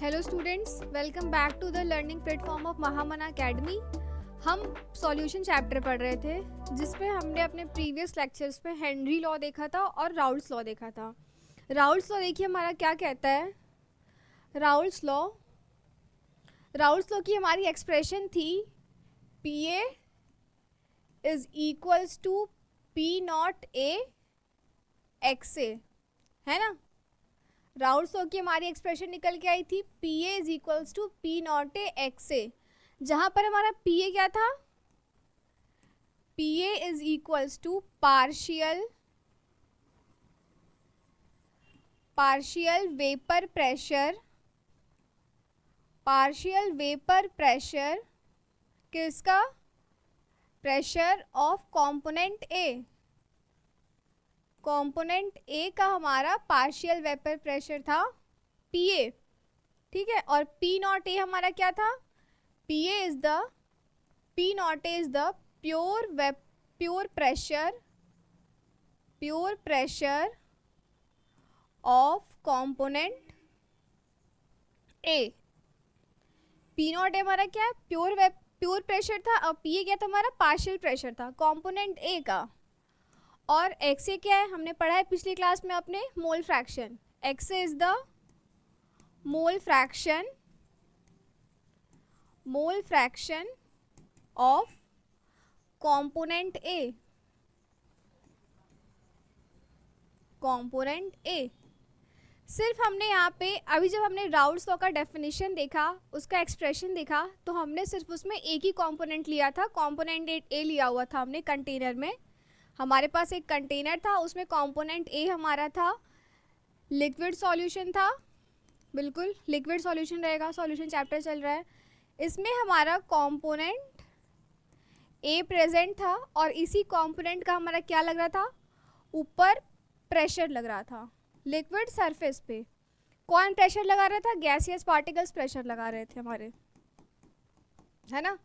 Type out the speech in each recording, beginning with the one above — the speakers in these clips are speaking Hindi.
Hello students, welcome back to the learning platform of Mahamana academy. हम सॉल्यूशन चैप्टर पढ़ रहे थे जिसपे हमने अपने प्रीवियस लेक्चर्स पे हेनरी लॉ देखा था और राउल्ट्स लॉ देखा था। राउल्ट्स लॉ देखिए हमारा क्या कहता है। राउल्ट्स लॉ की हमारी एक्सप्रेशन थी P A is equals to P not A X A, है ना। राउल्ट्स लॉ की हमारी एक्सप्रेशन निकल के आई थी P A is equals to P not A X A, जहां पर हमारा पी ए क्या था, P A is equals to partial vapour pressure किसका, प्रेशर ऑफ कंपोनेंट ए का हमारा पार्शियल वेपर प्रेशर था पी ए, ठीक है। और पी नॉट ए हमारा क्या था, P not A is the pure pressure of component A. P not A हमारा क्या है, प्योर प्रेशर था, और पी ए क्या था, हमारा पार्शियल प्रेशर था कंपोनेंट ए का। और एक्स ए क्या है, हमने पढ़ा है पिछली क्लास में अपने mole fraction. X A is the mole fraction of component ए। सिर्फ हमने यहाँ पे अभी जब हमने राउल्ट्स लॉ का डेफिनेशन देखा, उसका एक्सप्रेशन देखा, तो हमने सिर्फ उसमें एक ही कंपोनेंट लिया था, कंपोनेंट ए लिया हुआ था हमने कंटेनर में। हमारे पास एक कंटेनर था, उसमें कंपोनेंट ए हमारा था, लिक्विड सॉल्यूशन था, बिल्कुल लिक्विड सॉल्यूशन रहेगा, सॉल्यूशन चैप्टर चल रहा है। इसमें हमारा कंपोनेंट ए प्रेजेंट था, और इसी कंपोनेंट का हमारा क्या लग रहा था, ऊपर प्रेशर लग रहा था लिक्विड सरफेस पे। कौन प्रेशर लगा रहा था, गैसियस पार्टिकल्स प्रेशर लगा रहे थे हमारे, है ना।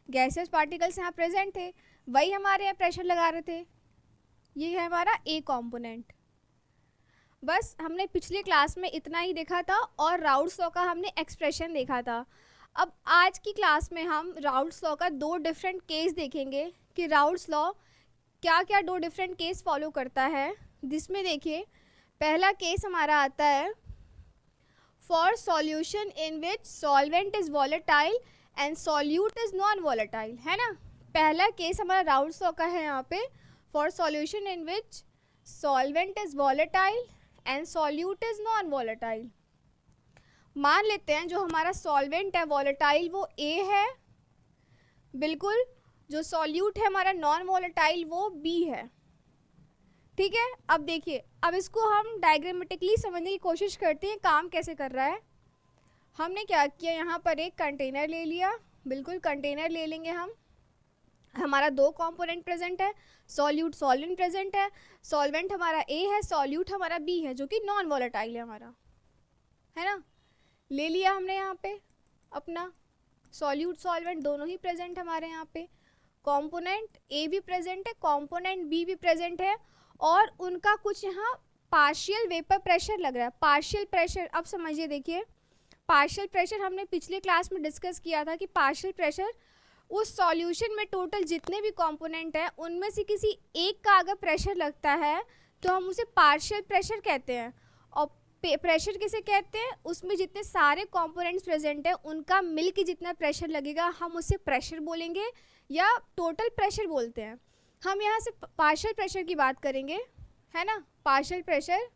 गैसियस पार्टिकल्स यहाँ प्रेजेंट थे, वही हमारे यहाँ प्रेशर लगा रहे थे। ये है हमारा ए कंपोनेंट। बस हमने पिछली क्लास में इतना ही देखा था, और राउल्ट्स लॉ का हमने एक्सप्रेशन देखा था। अब आज की क्लास में हम राउल्ट्स लॉ का दो डिफरेंट केस देखेंगे कि राउल्ट्स लॉ क्या क्या दो डिफरेंट केस फॉलो करता है। जिसमें देखिए पहला केस हमारा आता है for solution in which solvent is volatile and solute is non volatile, है ना। पहला केस हमारा राउल्ट्स लॉ का है यहाँ पे, for solution in which solvent is volatile and solute is non volatile. मान लेते हैं जो हमारा सॉल्वेंट है वॉलेटाइल वो ए है, बिल्कुल, जो सॉल्यूट है हमारा नॉन वॉलेटाइल वो बी है, ठीक है। अब देखिए, अब इसको हम डायग्रामेटिकली समझने की कोशिश करते हैं काम कैसे कर रहा है। हमने क्या किया, यहाँ पर एक कंटेनर ले लिया, बिल्कुल कंटेनर ले लेंगे हम। हमारा दो कंपोनेंट प्रेजेंट है, सॉल्यूट सॉल्वेंट प्रेजेंट है। सॉल्वेंट हमारा ए है, सॉल्यूट हमारा बी है, जो कि नॉन वॉलेटाइल है हमारा, है ना। ले लिया हमने यहाँ पे अपना सॉल्यूट सॉल्वेंट दोनों ही प्रेजेंट हमारे यहाँ पे। कंपोनेंट ए भी प्रेजेंट है, कंपोनेंट बी भी प्रेजेंट है, और उनका कुछ यहाँ पार्शियल वेपर प्रेशर लग रहा है। पार्शियल प्रेशर, अब समझिए, देखिए पार्शियल प्रेशर हमने पिछले क्लास में डिस्कस किया था कि पार्शियल प्रेशर उस सॉल्यूशन में टोटल जितने भी कंपोनेंट हैं उनमें से किसी एक का अगर प्रेशर लगता है तो हम उसे पार्शियल प्रेशर कहते हैं। और प्रेशर किसे कहते हैं, उसमें जितने सारे कंपोनेंट्स प्रेजेंट हैं उनका मिल के जितना प्रेशर लगेगा हम उसे प्रेशर बोलेंगे या टोटल प्रेशर बोलते हैं। हम यहाँ से पार्शियल प्रेशर की बात करेंगे, है ना, पार्शियल प्रेशर।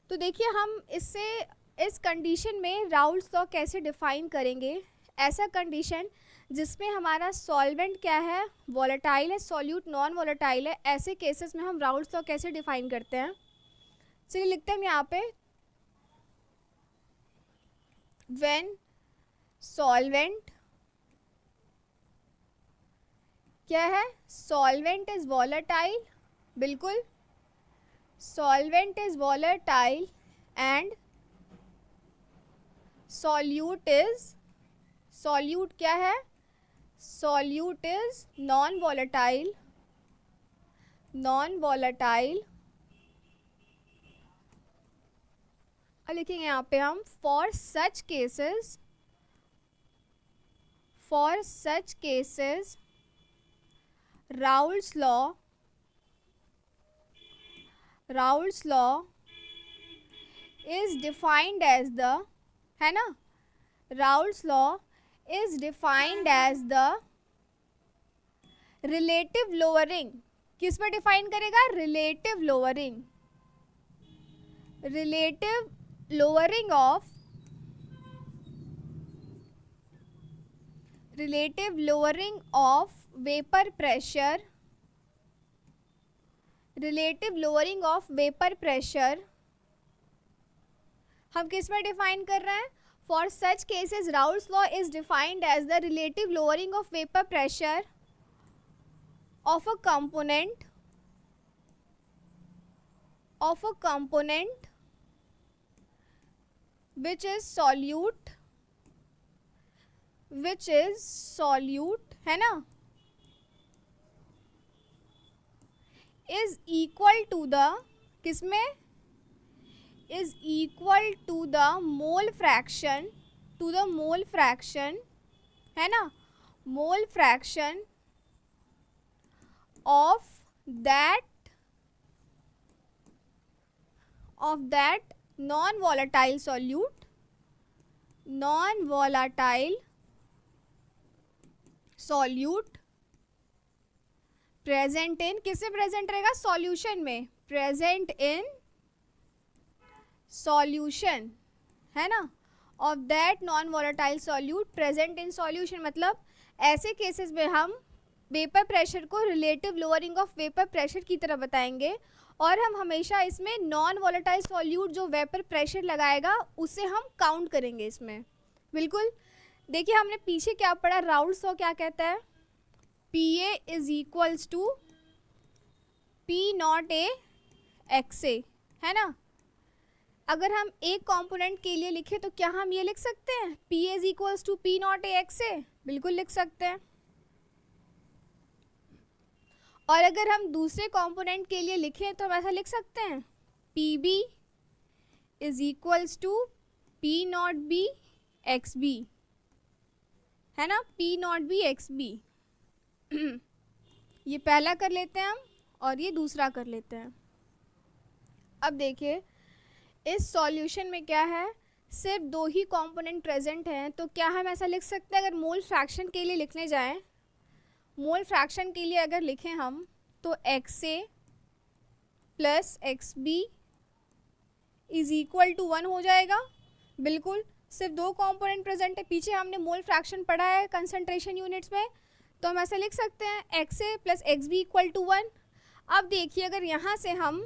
तो देखिए हम इससे इस कंडीशन में राउल्ट्स लॉ कैसे डिफाइन करेंगे। ऐसा कंडीशन जिसमें हमारा सॉल्वेंट क्या है, वॉलेटाइल है, सॉल्यूट नॉन वॉलेटाइल है, ऐसे केसेस में हम राउल्ट्स लॉ कैसे डिफाइन करते हैं। चलिए लिखते हैं हम यहाँ पे, व्हेन सॉल्वेंट क्या है, सॉल्वेंट इज वॉलेटाइल, बिल्कुल solvent is volatile and solute क्या है, सॉल्यूट इज नॉन वॉलेटाइल अब लिखेंगे यहाँ पे हम for such cases Raoult's law is defined as the, है ना, Raoult's law is defined as the relative lowering. किस में डिफाइन करेगा? relative lowering of vapor pressure. हम किस में डिफाइन कर रहे हैं? For such cases Raoult's law is defined as the relative lowering of vapour pressure of a component which is solute, है ना, is equal to the, किसमें? is equal to the mole fraction, है ना, mole fraction of that non-volatile solute present in, किससे प्रेजेंट रहेगा? सॉल्यूशन में, प्रेजेंट इन सॉल्यूशन, है ना, of that non volatile solute present in solution. मतलब ऐसे केसेस में हम वेपर प्रेशर को relative lowering of vapour pressure की तरह बताएंगे और हम हमेशा इसमें नॉन वॉलेटाइल सॉल्यूट जो वेपर प्रेशर लगाएगा उसे हम काउंट करेंगे इसमें। बिल्कुल, देखिए हमने पीछे क्या पढ़ा, राउल्ट्स लॉ क्या कहता है? PA is equals to P0A XA, है ना। अगर हम एक कंपोनेंट के लिए लिखे तो क्या हम ये लिख सकते हैं PA is equals to P0A XA? बिल्कुल लिख सकते हैं। और अगर हम दूसरे कंपोनेंट के लिए लिखें तो हम ऐसा लिख सकते हैं PB is equals to P0B XB, है ना, P0B XB। ये पहला कर लेते हैं हम और ये दूसरा कर लेते हैं। अब देखिए इस सॉल्यूशन में क्या है, सिर्फ दो ही कंपोनेंट प्रेजेंट हैं, तो क्या हम ऐसा लिख सकते हैं? अगर मोल फ्रैक्शन के लिए लिखने जाएं, मोल फ्रैक्शन के लिए अगर लिखें हम तो XA plus XB is equal to 1 हो जाएगा। बिल्कुल, सिर्फ दो कंपोनेंट प्रेजेंट है। पीछे हमने मोल फ्रैक्शन पढ़ा है कंसंट्रेशन यूनिट्स में, तो हम ऐसे लिख सकते हैं XA plus XB equal to 1। अब देखिए अगर यहाँ से हम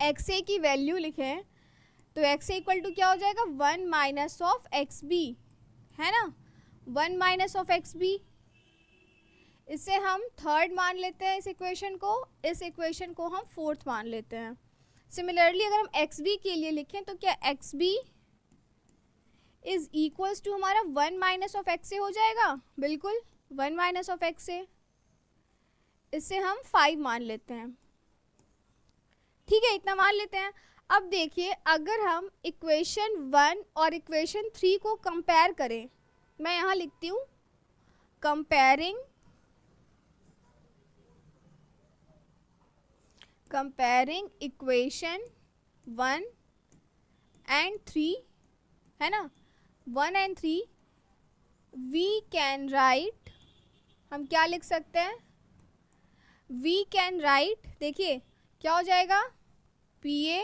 XA की वैल्यू लिखें तो XA इक्वल टू क्या हो जाएगा? 1 माइनस ऑफ XB, है ना, 1 माइनस ऑफ XB। इसे हम थर्ड मान लेते हैं इस इक्वेशन को हम फोर्थ मान लेते हैं। सिमिलरली अगर हम XB के लिए लिखें तो क्या XB इज इक्वल्स टू हमारा 1 माइनस ऑफ XA हो जाएगा। बिल्कुल, 1 माइनस ऑफ XA, इससे हम 5 मान लेते हैं। ठीक है, इतना मान लेते हैं। अब देखिए अगर हम इक्वेशन 1 और इक्वेशन 3 को कंपेयर करें, मैं यहाँ लिखती हूँ कंपेयरिंग इक्वेशन 1 एंड 3, है ना, 1 एंड 3, वी कैन राइट, हम क्या लिख सकते हैं? वी कैन राइट, देखिए क्या हो जाएगा? PA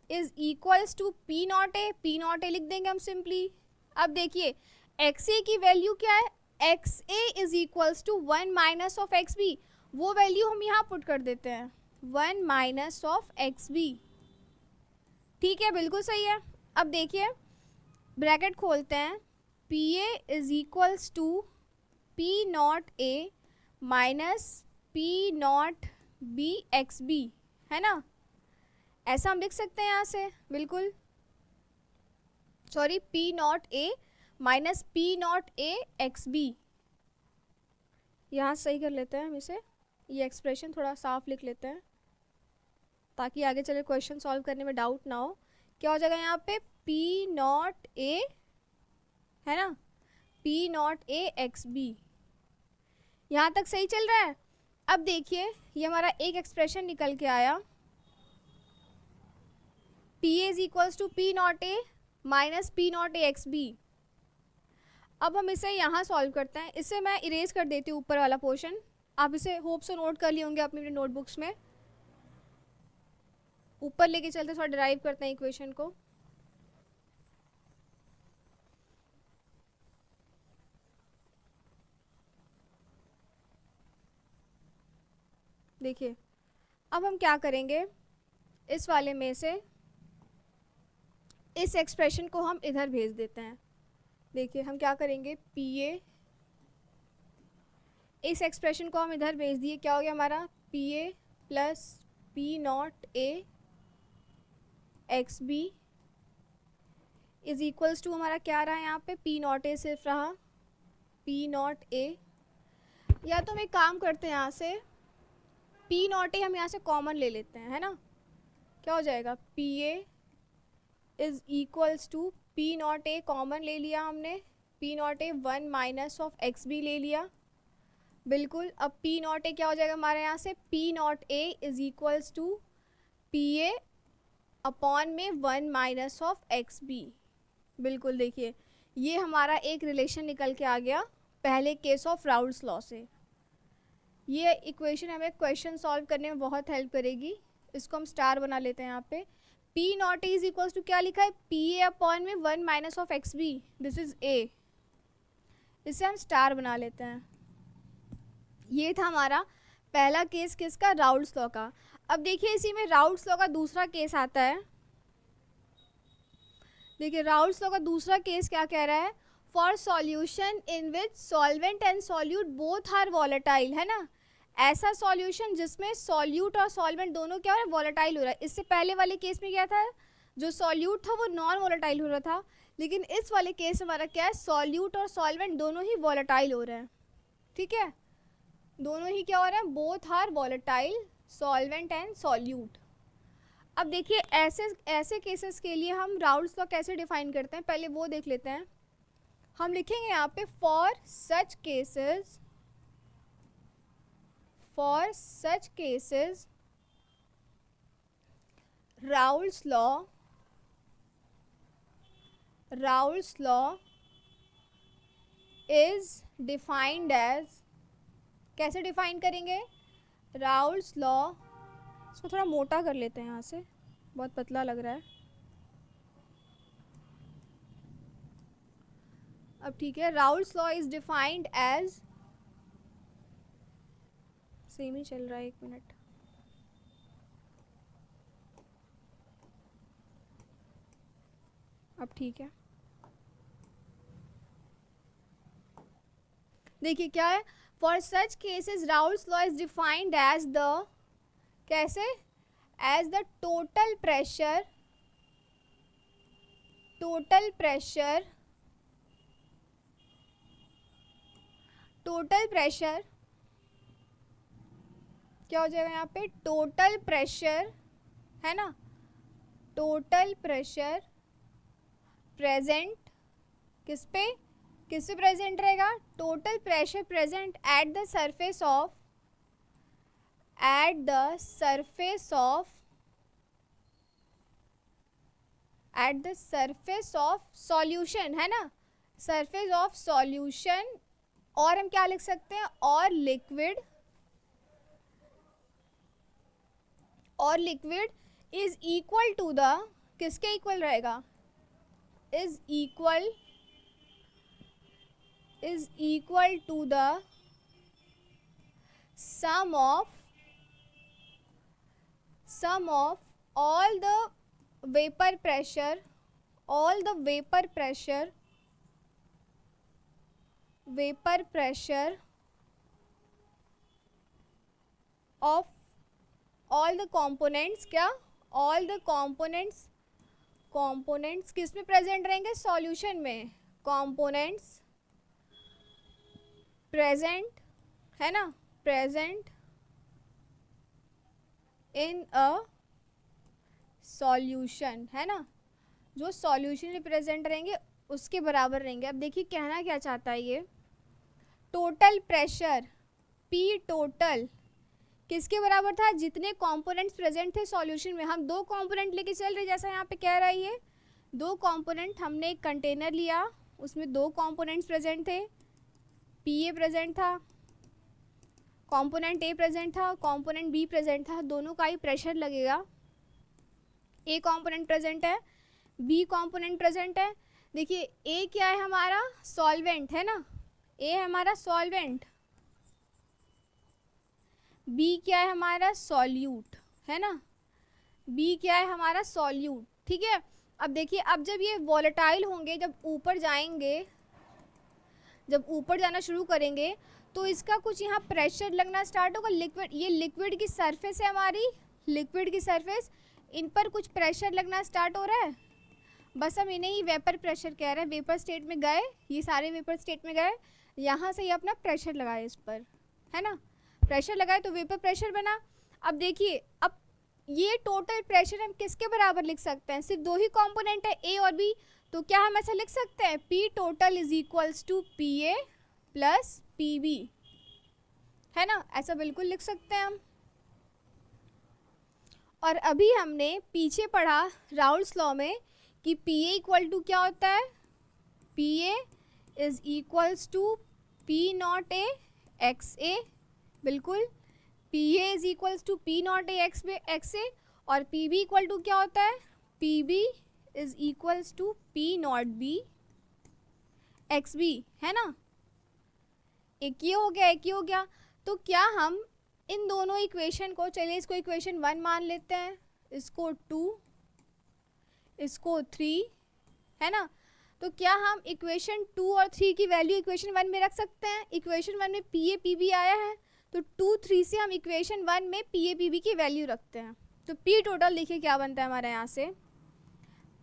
is equals to P0A लिख देंगे हम सिंपली। अब देखिए XA की वैल्यू क्या है? XA is equals to 1 minus of XB, वो वैल्यू हम यहाँ पुट कर देते हैं 1 माइनस ऑफ XB। ठीक है, बिल्कुल सही है। अब देखिए ब्रैकेट खोलते हैं, PA is equals to P0A minus P0B XB, है ना, ऐसा हम लिख सकते हैं यहाँ से। बिल्कुल, sorry, P0A minus P0A XB, यहाँ सही कर लेते हैं हम इसे, ये एक्सप्रेशन थोड़ा साफ लिख लेते हैं ताकि आगे चले क्वेश्चन सॉल्व करने में डाउट ना हो क्या हो जाएगा यहाँ पे, पी नॉट ए, है ना, P not A X B. यहाँ तक सही चल रहा है। अब देखिए ये हमारा एक एक्सप्रेशन निकल के आया, P A is equals to P not A minus P not A X B. अब हम इसे यहाँ सॉल्व करते हैं। इसे मैं इरेज कर देती हूँ ऊपर वाला पोर्शन, आप इसे होप से नोट कर लिए होंगे अपनी नोटबुक्स में। ऊपर लेके चलते थोड़ा डिराइव करते हैं इक्वेशन को। देखिए अब हम क्या करेंगे, इस वाले में से इस एक्सप्रेशन को हम इधर भेज देते हैं। देखिए हम क्या करेंगे, पी ए, इस एक्सप्रेशन को हम इधर भेज दिए, क्या हो गया हमारा, P A plus P not A X B is equals to हमारा क्या रहा है यहाँ पे, पी नॉट ए सिर्फ रहा, पी नॉट ए। या तो हम एक काम करते हैं, यहाँ से पी नॉट ए हम यहाँ से कॉमन ले लेते हैं, है ना। क्या हो जाएगा, P A is equals to P not A common ले लिया हमने, P not A 1 minus of X B ले लिया, बिल्कुल। अब पी नॉट ए क्या हो जाएगा हमारे यहाँ से, P not A is equals to P A upon में 1 माइनस ऑफ एक्स बी, बिल्कुल। देखिए ये हमारा एक रिलेशन निकल के आ गया पहले केस ऑफ राउल्स लॉ से। ये इक्वेशन हमें क्वेश्चन सॉल्व करने में बहुत हेल्प करेगी। इसको हम स्टार बना लेते हैं यहाँ पे। P not A is equals to क्या लिखा है, पी ए अपॉन में 1 minus of X B, this is A. इसे हम स्टार बना लेते हैं। ये था हमारा पहला केस किसका, राउल्स लॉ का। अब देखिए इसी में राउल्स लॉ का दूसरा केस आता है। देखिए राउल्स लॉ का दूसरा केस क्या कह रहा है, for solution in which solvent and solute both are volatile, है ना। ऐसा सॉल्यूशन जिसमें सॉल्यूट और सॉल्वेंट दोनों क्या हो रहा है, वॉलेटाइल हो रहा है। इससे पहले वाले केस में क्या था, जो सॉल्यूट था वो नॉन वॉलेटाइल हो रहा था, लेकिन इस वाले केस हमारा क्या है, सॉल्यूट और सॉल्वेंट दोनों ही वॉलेटाइल हो रहे हैं, ठीक है। दोनों ही क्या हो रहे हैं, both are volatile, solvent and solute. अब देखिए ऐसे केसेस के लिए हम राउल्स लॉ कैसे डिफाइन करते हैं, पहले वो देख लेते हैं। हम लिखेंगे यहाँ पे for such cases Raoult's law is defined as, कैसे डिफाइन करेंगे, Raoult's law, इसको थोड़ा मोटा कर लेते हैं यहाँ से, बहुत पतला लग रहा है। अब ठीक है, Raoult's law is defined as, same ही चल रहा है, 1 मिनट। अब ठीक है, देखिए क्या है, for such cases Raoult's law is defined as the, कैसे, एज द टोटल प्रेशर क्या हो जाएगा यहाँ पे, टोटल प्रेशर, है ना, टोटल प्रेशर प्रेजेंट किस पे प्रेजेंट रहेगा, total pressure present at the surface of solution, है ना, सरफेस ऑफ सॉल्यूशन। और हम क्या लिख सकते हैं, और liquid is equal to the, किसके इक्वल रहेगा, is equal to the sum of all the vapor pressure of all the components, क्या, all the components किस में प्रेजेंट रहेंगे, सॉल्यूशन में, कंपोनेंट्स प्रेजेंट, है ना, प्रेजेंट इन अ सॉल्यूशन, है ना, जो सॉल्यूशन में प्रेजेंट रहेंगे उसके बराबर रहेंगे। अब देखिए कहना क्या चाहता है ये, टोटल प्रेशर पी टोटल किसके बराबर था, जितने कंपोनेंट्स प्रेजेंट थे सॉल्यूशन में। हम दो कंपोनेंट लेके चल रहे, जैसा यहाँ पे कह रहा है ये, दो कंपोनेंट, हमने एक कंटेनर लिया उसमें दो कंपोनेंट्स प्रेजेंट थे, पी ए प्रेजेंट था, कंपोनेंट ए प्रेजेंट था, कंपोनेंट बी प्रेजेंट था, दोनों का ही प्रेशर लगेगा। ए कंपोनेंट प्रेजेंट है, बी कंपोनेंट प्रेजेंट है। देखिए ए क्या है हमारा, सॉल्वेंट है ना, ए है हमारा सॉल्वेंट, बी क्या है हमारा, सॉल्यूट है ना, बी क्या है हमारा, सॉल्यूट। ठीक है, अब देखिए अब जब ये वॉलेटाइल होंगे, जब ऊपर जाएंगे, जब ऊपर जाना शुरू करेंगे तो इसका कुछ यहाँ प्रेशर लगना स्टार्ट होगा। लिक्विड, ये लिक्विड की सरफेस है हमारी, लिक्विड की सरफेस, इन पर कुछ प्रेशर लगना स्टार्ट हो रहा है। बस हम इन्हें ही वेपर प्रेशर कह रहे हैं। वेपर स्टेट में गए, ये सारे वेपर स्टेट में गए, यहाँ से ये अपना प्रेशर लगाए इस पर, है ना, प्रेशर लगाए तो वेपर प्रेशर बना। अब देखिए अब ये टोटल प्रेशर हम किसके बराबर लिख सकते हैं, सिर्फ दो ही कंपोनेंट है ए और बी, तो क्या हम ऐसा लिख सकते हैं, P total is equals to P A plus P B, है ना, ऐसा बिल्कुल लिख सकते हैं हम। और अभी हमने पीछे पढ़ा राउल्स लॉ में कि पी ए इक्वल टू क्या होता है, P A is equals to P not A X A, बिल्कुल, P A is equals to P not A X A, और पी बी इक्वल टू क्या होता है, P B is equals to P not B X B, है ना, एक ये हो गया, एक ये हो गया। तो क्या हम इन दोनों इक्वेशन को, चलिए इसको इक्वेशन 1 मान लेते हैं, इसको 2, इसको 3, है ना, तो क्या हम इक्वेशन 2 और 3 की वैल्यू इक्वेशन 1 में रख सकते हैं। इक्वेशन 1 में पी ए पी बी आया है, तो 2 3 से हम इक्वेशन 1 में पी ए पी बी की वैल्यू रखते हैं। तो पी टोटल देखिए क्या बनता है हमारे यहाँ से,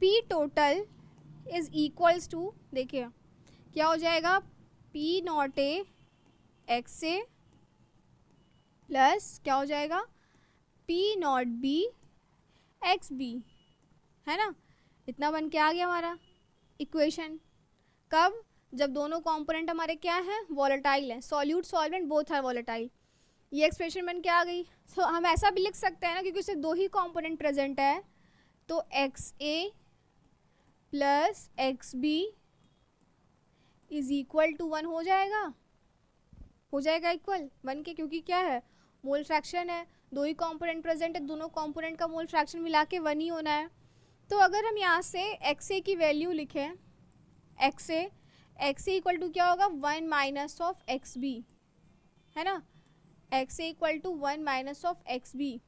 P total is equals to, देखिए क्या हो जाएगा, P not A X A plus क्या हो जाएगा, P not B X B, है ना, इतना बन के आ गया हमारा इक्वेशन। कब, जब दोनों कंपोनेंट हमारे क्या हैं, वॉलेटाइल हैं, solute solvent both are volatile, ये एक्सप्रेशन बन के आ गई। तो हम ऐसा भी लिख सकते हैं ना, क्योंकि उससे दो ही कंपोनेंट प्रेजेंट है, तो X A plus X B is equal to 1 हो जाएगा, हो जाएगा इक्वल बन के, क्योंकि क्या है, मोल फ्रैक्शन है, दो ही कंपोनेंट प्रेजेंट है, दोनों कंपोनेंट का मोल फ्रैक्शन मिला के 1 ही होना है। तो अगर हम यहाँ से एक्स ए की वैल्यू लिखें, एक्स ए इक्वल टू क्या होगा, 1 माइनस ऑफ एक्स बी, है ना, X A equal to 1 minus of X B.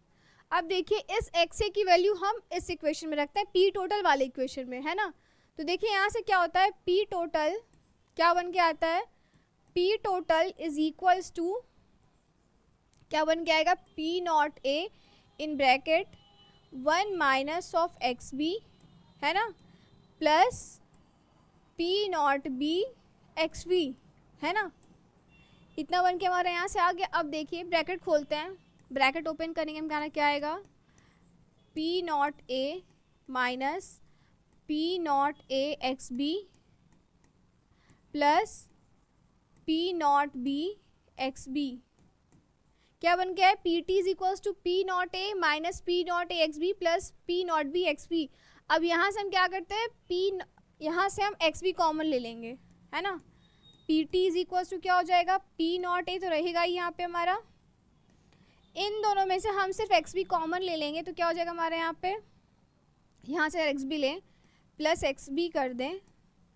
अब देखिए इस एक्स ए की वैल्यू हम इस इक्वेशन में रखते हैं, पी टोटल वाले इक्वेशन में, है ना, तो देखिए यहाँ से क्या होता है, पी टोटल क्या बन के आता है, P total is equals to क्या बन के आएगा, P not A in bracket 1 minus of X B, है ना, plus P not B X B, है ना, इतना बन के हमारे यहाँ से आ गया। अब देखिए ब्रैकेट खोलते हैं, ब्रैकेट ओपन करेंगे हम, कहना क्या आएगा, P not A minus P not A X B plus P not B X B, क्या बन गया है, P T is equals to P not A minus P not A X B plus P not B X B. अब यहाँ से हम क्या करते हैं, पी, यहाँ से हम एक्स बी कॉमन ले लेंगे, है ना, P T is equals to क्या हो जाएगा, पी नॉट ए तो रहेगा ही यहाँ पे हमारा, इन दोनों में से हम सिर्फ एक्स बी कॉमन ले लेंगे, तो क्या हो जाएगा हमारे यहाँ पे, यहाँ से एक्स बी लें प्लस एक्स बी कर दें,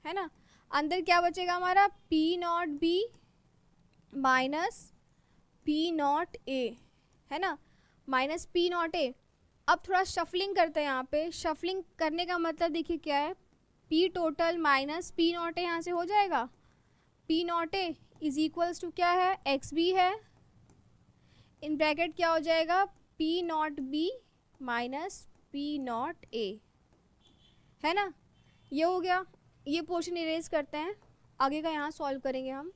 है ना, अंदर क्या बचेगा हमारा, P not B minus P not A, है ना, माइनस पी नॉट ए। अब थोड़ा शफलिंग करते हैं यहाँ पे, शफलिंग करने का मतलब देखिए क्या है, P total minus P not A यहाँ से हो जाएगा, P not A is equals to क्या है, एक्स बी है, इन ब्रैकेट क्या हो जाएगा, P not B minus P not A, है ना, ये हो गया। ये पोर्शन इरेज करते हैं, आगे का यहाँ सॉल्व करेंगे हम।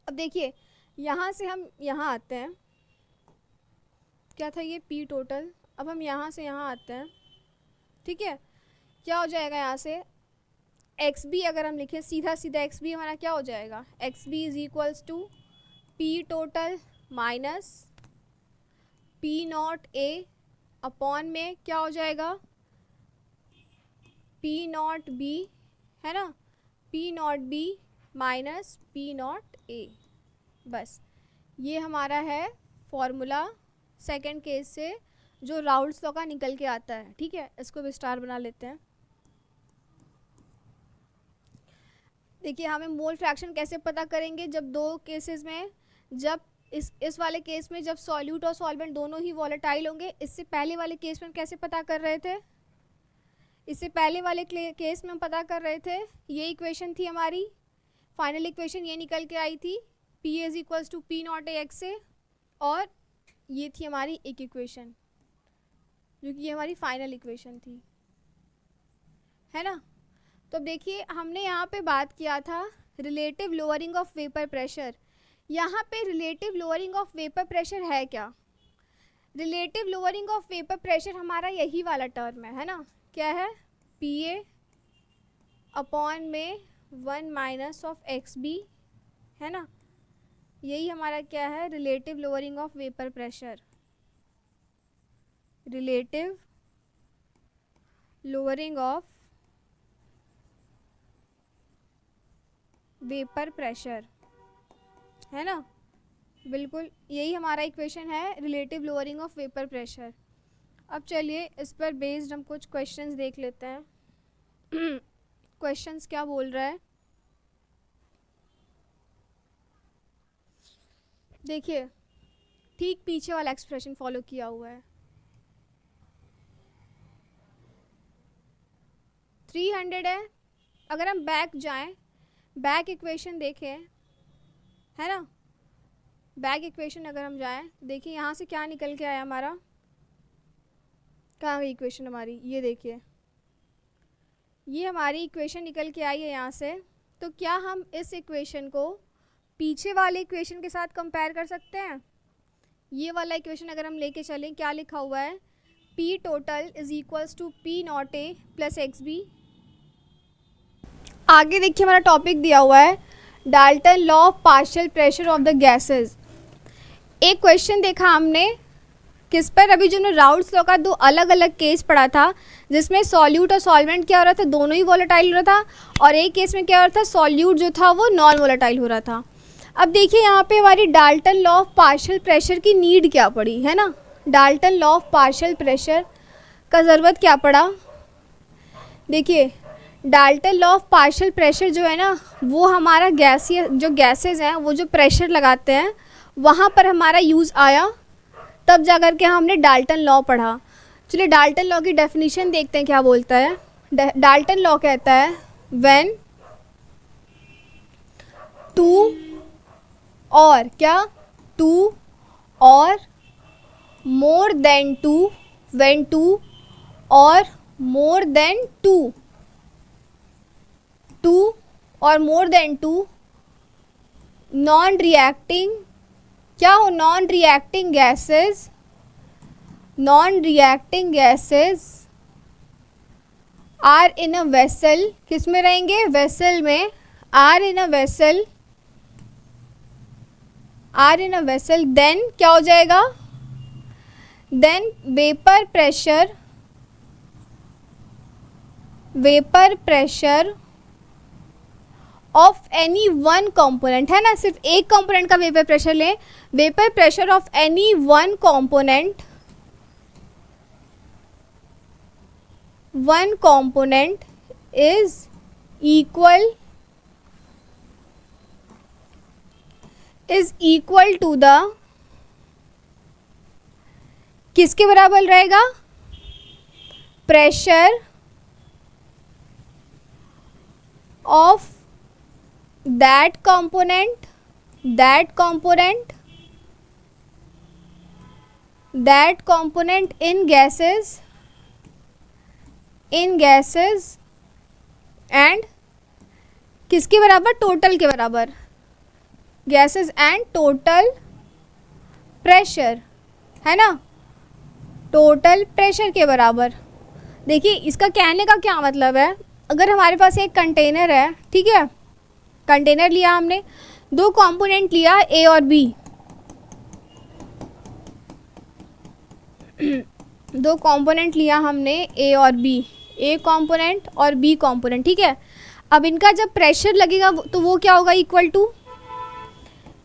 अब देखिए यहाँ से हम यहाँ आते हैं, क्या था ये, पी टोटल, अब हम यहाँ से यहाँ आते हैं, ठीक है। क्या हो जाएगा यहाँ से, एक्स बी अगर हम लिखें सीधा सीधा, एक्स बी हमारा क्या हो जाएगा, X B is equals to P total minus P not A upon में क्या हो जाएगा, पी नॉट बी, है ना, P not B minus P not A. बस ये हमारा है फॉर्मूला सेकंड केस से जो राउल्ट्स लॉ का निकल के आता है, ठीक है। इसको भी स्टार बना लेते हैं। देखिए हमें मोल फ्रैक्शन कैसे पता करेंगे, जब दो केसेस में, जब इस वाले केस में जब सॉल्यूट और सॉल्वेंट दोनों ही वॉलेटाइल होंगे। इससे पहले वाले केस में हम कैसे पता कर रहे थे, इससे पहले वाले केस में हम पता कर रहे थे, ये इक्वेशन थी हमारी, फाइनल इक्वेशन ये निकल के आई थी, P is equals to P not A X से, और ये थी हमारी एक इक्वेशन जो कि ये हमारी फाइनल इक्वेशन थी, है ना। तो देखिए हमने यहाँ पे बात किया था relative lowering of vapour pressure. यहाँ पे relative lowering of vapour pressure है क्या, relative lowering of vapour pressure हमारा यही वाला टर्म है ना, क्या है, पी ए अपॉन में 1 माइनस ऑफ एक्स बी, है ना। यही हमारा क्या है, relative lowering of vapour pressure, relative lowering of vapour pressure, है ना। बिल्कुल यही हमारा इक्वेशन है, relative lowering of vapour pressure. अब चलिए इस पर बेस्ड हम कुछ क्वेश्चंस देख लेते हैं। क्वेश्चंस क्या बोल रहा है, देखिए ठीक पीछे वाला एक्सप्रेशन फॉलो किया हुआ है, 300 है। अगर हम बैक जाएं, बैक इक्वेशन देखें, है ना, बैक इक्वेशन अगर हम जाएं, देखिए यहाँ से क्या निकल के आया हमारा, कहाँ गई इक्वेशन हमारी, ये देखिए ये हमारी इक्वेशन निकल के आई है यहाँ से। तो क्या हम इस इक्वेशन को पीछे वाले इक्वेशन के साथ कंपेयर कर सकते हैं, ये वाला इक्वेशन अगर हम लेके चलें, क्या लिखा हुआ है, P total is equals to P not A plus X B. आगे देखिए हमारा टॉपिक दिया हुआ है Dalton law of partial pressure of the gases. एक क्वेश्चन देखा हमने किस पर, अभी जो राउल्ट्स लॉ का दो अलग अलग केस पढ़ा था, जिसमें सॉल्यूट और सॉल्वेंट क्या हो रहा था, दोनों ही वॉलेटाइल हो रहा था, और एक केस में क्या हो रहा था, सॉल्यूट जो था वो नॉन वॉलेटाइल हो रहा था। अब देखिए यहाँ पे हमारी Dalton law of partial pressure की नीड क्या पड़ी, है ना, Dalton law of partial pressure का ज़रूरत क्या पड़ा। देखिए Dalton law of partial pressure जो है ना, वो हमारा जो गैसेज हैं वो जो प्रेशर लगाते हैं वहाँ पर हमारा यूज़ आया, तब जा कर के हमने डाल्टन लॉ पढ़ा। चलिए डाल्टन लॉ की डेफिनेशन देखते हैं क्या बोलता है। डाल्टन लॉ कहता है व्हेन टू और क्या, two or more than two, when two or more than two, two or more than two non reacting, क्या हो, non reacting gases, non reacting gases are in a vessel, किस में रहेंगे, वेसल में, are in a vessel, are in a vessel, then क्या हो जाएगा, then vapour pressure, vapour pressure of any one component, है ना, सिर्फ एक कंपोनेंट का वेपर प्रेशर लें, vapour pressure of any one component, one component is equal to the, किसके बराबर रहेगा, pressure of that component in gases and किसके बराबर, टोटल के बराबर, गैसेस एंड टोटल प्रेशर, है ना। टोटल प्रेशर के बराबर। देखिए इसका कहने का क्या मतलब है, अगर हमारे पास एक कंटेनर है, ठीक है, कंटेनर लिया हमने, दो कंपोनेंट लिया ए और बी, दो कंपोनेंट लिया हमने ए और बी, ए कंपोनेंट और बी कंपोनेंट, ठीक है। अब इनका जब प्रेशर लगेगा तो वो क्या होगा, इक्वल टू,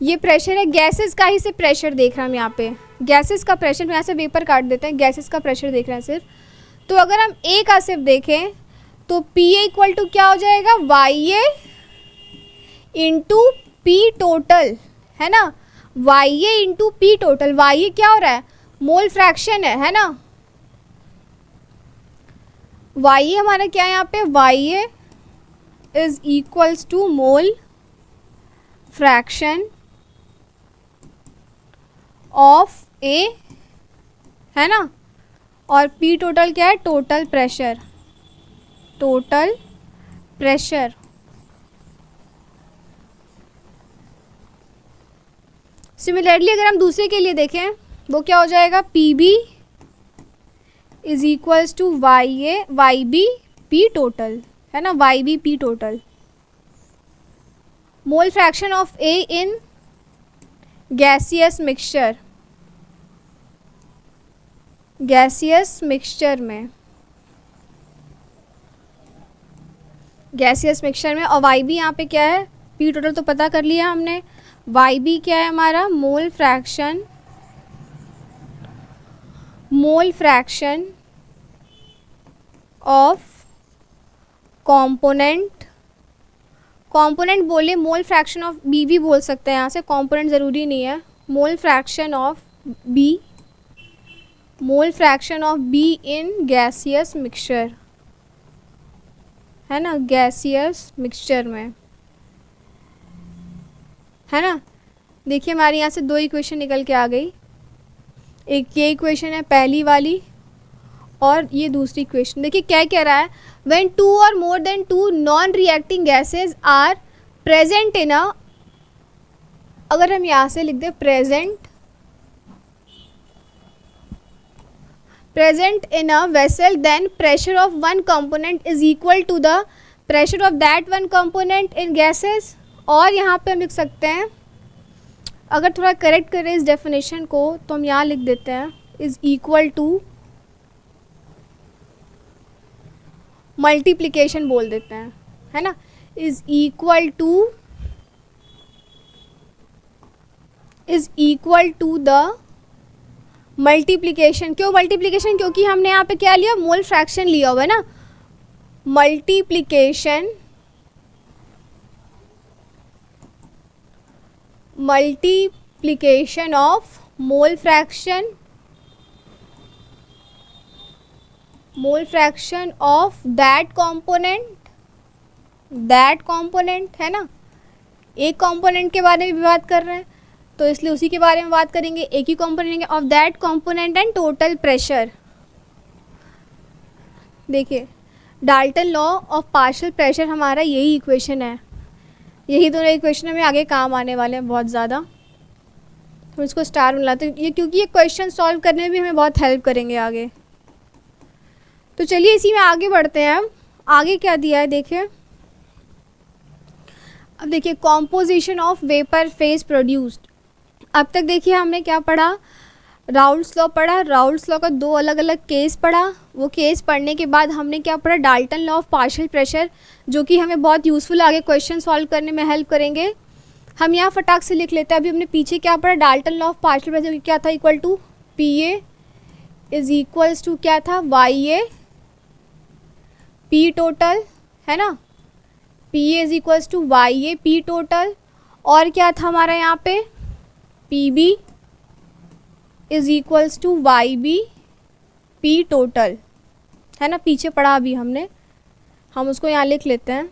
ये प्रेशर है गैसेस का ही सिर्फ प्रेशर देख रहा हम यहाँ पे, गैसेस का प्रेशर, यहाँ से वेपर काट देते हैं, गैसेस का प्रेशर देख रहे हैं सिर्फ। तो अगर हम ए का सिर्फ देखें तो पी ए इक्वल टू क्या हो जाएगा, वाई ए इंटू पी टोटल, है ना, वाई ए इंटू पी टोटल। वाई ए क्या हो रहा है, मोल फ्रैक्शन है ना, वाई ए हमारा क्या है यहाँ पे, Y A is equals to mole fraction of A, है ना, और पी टोटल क्या है, total pressure, total pressure. Similarly अगर हम दूसरे के लिए देखें वो क्या हो जाएगा, P B is equals to Y A Y B P total, है ना, Y B P total. Mole fraction of A in gaseous mixture, gaseous mixture में, गैसियस मिक्सचर में, और वाई बी यहाँ पे क्या है, पी टोटल तो पता कर लिया हमने, वाई बी क्या है हमारा, mole fraction, mole fraction of component, component बोले, मोल फ्रैक्शन ऑफ बी भी बोल सकते हैं यहाँ से, कंपोनेंट ज़रूरी नहीं है, mole fraction of B, mole fraction of B in gaseous mixture, है ना, गैसियस मिक्सचर में, है ना। देखिए हमारे यहाँ से दो इक्वेशन निकल के आ गई, एक ये इक्वेशन है पहली वाली और ये दूसरी इक्वेशन। देखिए क्या कह रहा है, when two or more than two non reacting gases are present in a, अगर हम यहाँ से लिख दें present in a vessel, then pressure of one component is equal to the pressure of that one component in gases। और यहाँ पे हम लिख सकते हैं, अगर थोड़ा करेक्ट करें इस डेफिनेशन को तो हम यहाँ लिख देते हैं इज इक्वल टू, मल्टीप्लिकेशन बोल देते हैं, है ना, is equal to the multiplication. क्यों मल्टीप्लिकेशन, क्योंकि हमने यहाँ पे क्या लिया, मोल फ्रैक्शन लिया हुआ है ना, multiplication of mole fraction of that component, है ना, एक कंपोनेंट के बारे में भी बात कर रहे हैं तो इसलिए उसी के बारे में बात करेंगे, एक ही component of that component and total pressure. देखिए Dalton law of partial pressure हमारा यही इक्वेशन है, यही दोनों इक्वेशन हमें आगे काम आने वाले हैं बहुत ज़्यादा, तो इसको स्टार मिलाते हैं ये, क्योंकि ये क्वेश्चन सॉल्व करने में भी हमें बहुत हेल्प करेंगे आगे। तो चलिए इसी में आगे बढ़ते हैं हम, आगे क्या दिया है देखिए। अब देखिए composition of vapour phase produced. अब तक देखिए हमने क्या पढ़ा, राउल्ट्स लॉ पढ़ा, राउल्ट्स लॉ का दो अलग अलग केस पढ़ा, वो केस पढ़ने के बाद हमने क्या पढ़ा, Dalton law of partial pressure, जो कि हमें बहुत यूज़फुल आगे क्वेश्चन सॉल्व करने में हेल्प करेंगे। हम यहाँ फटाक से लिख लेते हैं, अभी हमने पीछे क्या पढ़ा, Dalton law of partial pressure क्या था, equal to P A is equals to क्या था, वाई ए पी टोटल, है ना, P A is equals to Y A P total, और क्या था हमारा यहाँ पे, P B is equals to Y B P total, है ना, पीछे पढ़ा अभी हमने, हम उसको यहाँ लिख लेते हैं।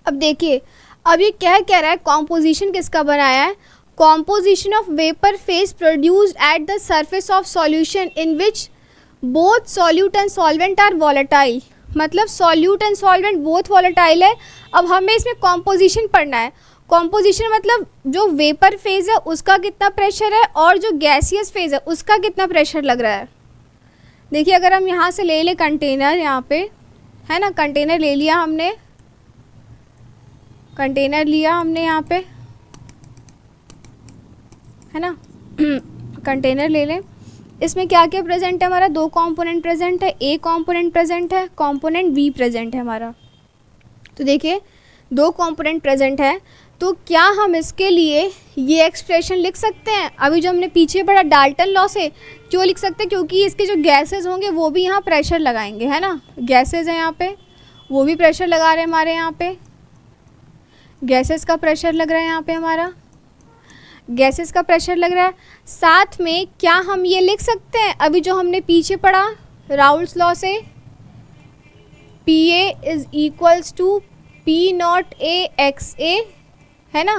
अब देखिए अब ये क्या कह रहा है, कॉम्पोजिशन किसका बनाया है, composition of vapour phase produced at the surface of solution in which both solute and solvent are volatile, मतलब सॉल्यूट एंड सॉल्वेंट बोथ वॉलेटाइल है। अब हमें इसमें कॉम्पोजिशन पढ़ना है, कॉम्पोजिशन मतलब जो वेपर फेज है उसका कितना प्रेशर है और जो गैसियस फेज है उसका कितना प्रेशर लग रहा है, देखिए अगर हम यहाँ से ले लें कंटेनर, यहाँ पे है ना, कंटेनर ले लिया हमने, कंटेनर लिया हमने यहाँ पे, है ना कंटेनर ले लें। इसमें क्या क्या प्रेजेंट है हमारा, दो कंपोनेंट प्रेजेंट है, ए कंपोनेंट प्रेजेंट है, कंपोनेंट बी प्रेजेंट है हमारा। तो देखिए दो कंपोनेंट प्रेजेंट है, तो क्या हम इसके लिए ये एक्सप्रेशन लिख सकते हैं? अभी जो हमने पीछे पढ़ा डाल्टन लॉ से, क्यों लिख सकते हैं? क्योंकि इसके जो गैसेज होंगे वो भी यहाँ प्रेशर लगाएंगे, है ना, गैसेज हैं यहाँ पे, वो भी प्रेशर लगा रहे हैं हमारे यहाँ पे, गैसेस का प्रेशर लग रहा है यहाँ पे हमारा, गैसेस का प्रेशर लग रहा है। साथ में क्या हम ये लिख सकते हैं, अभी जो हमने पीछे पढ़ा राउल्स लॉ से, P A is equals to P not A X A, है ना,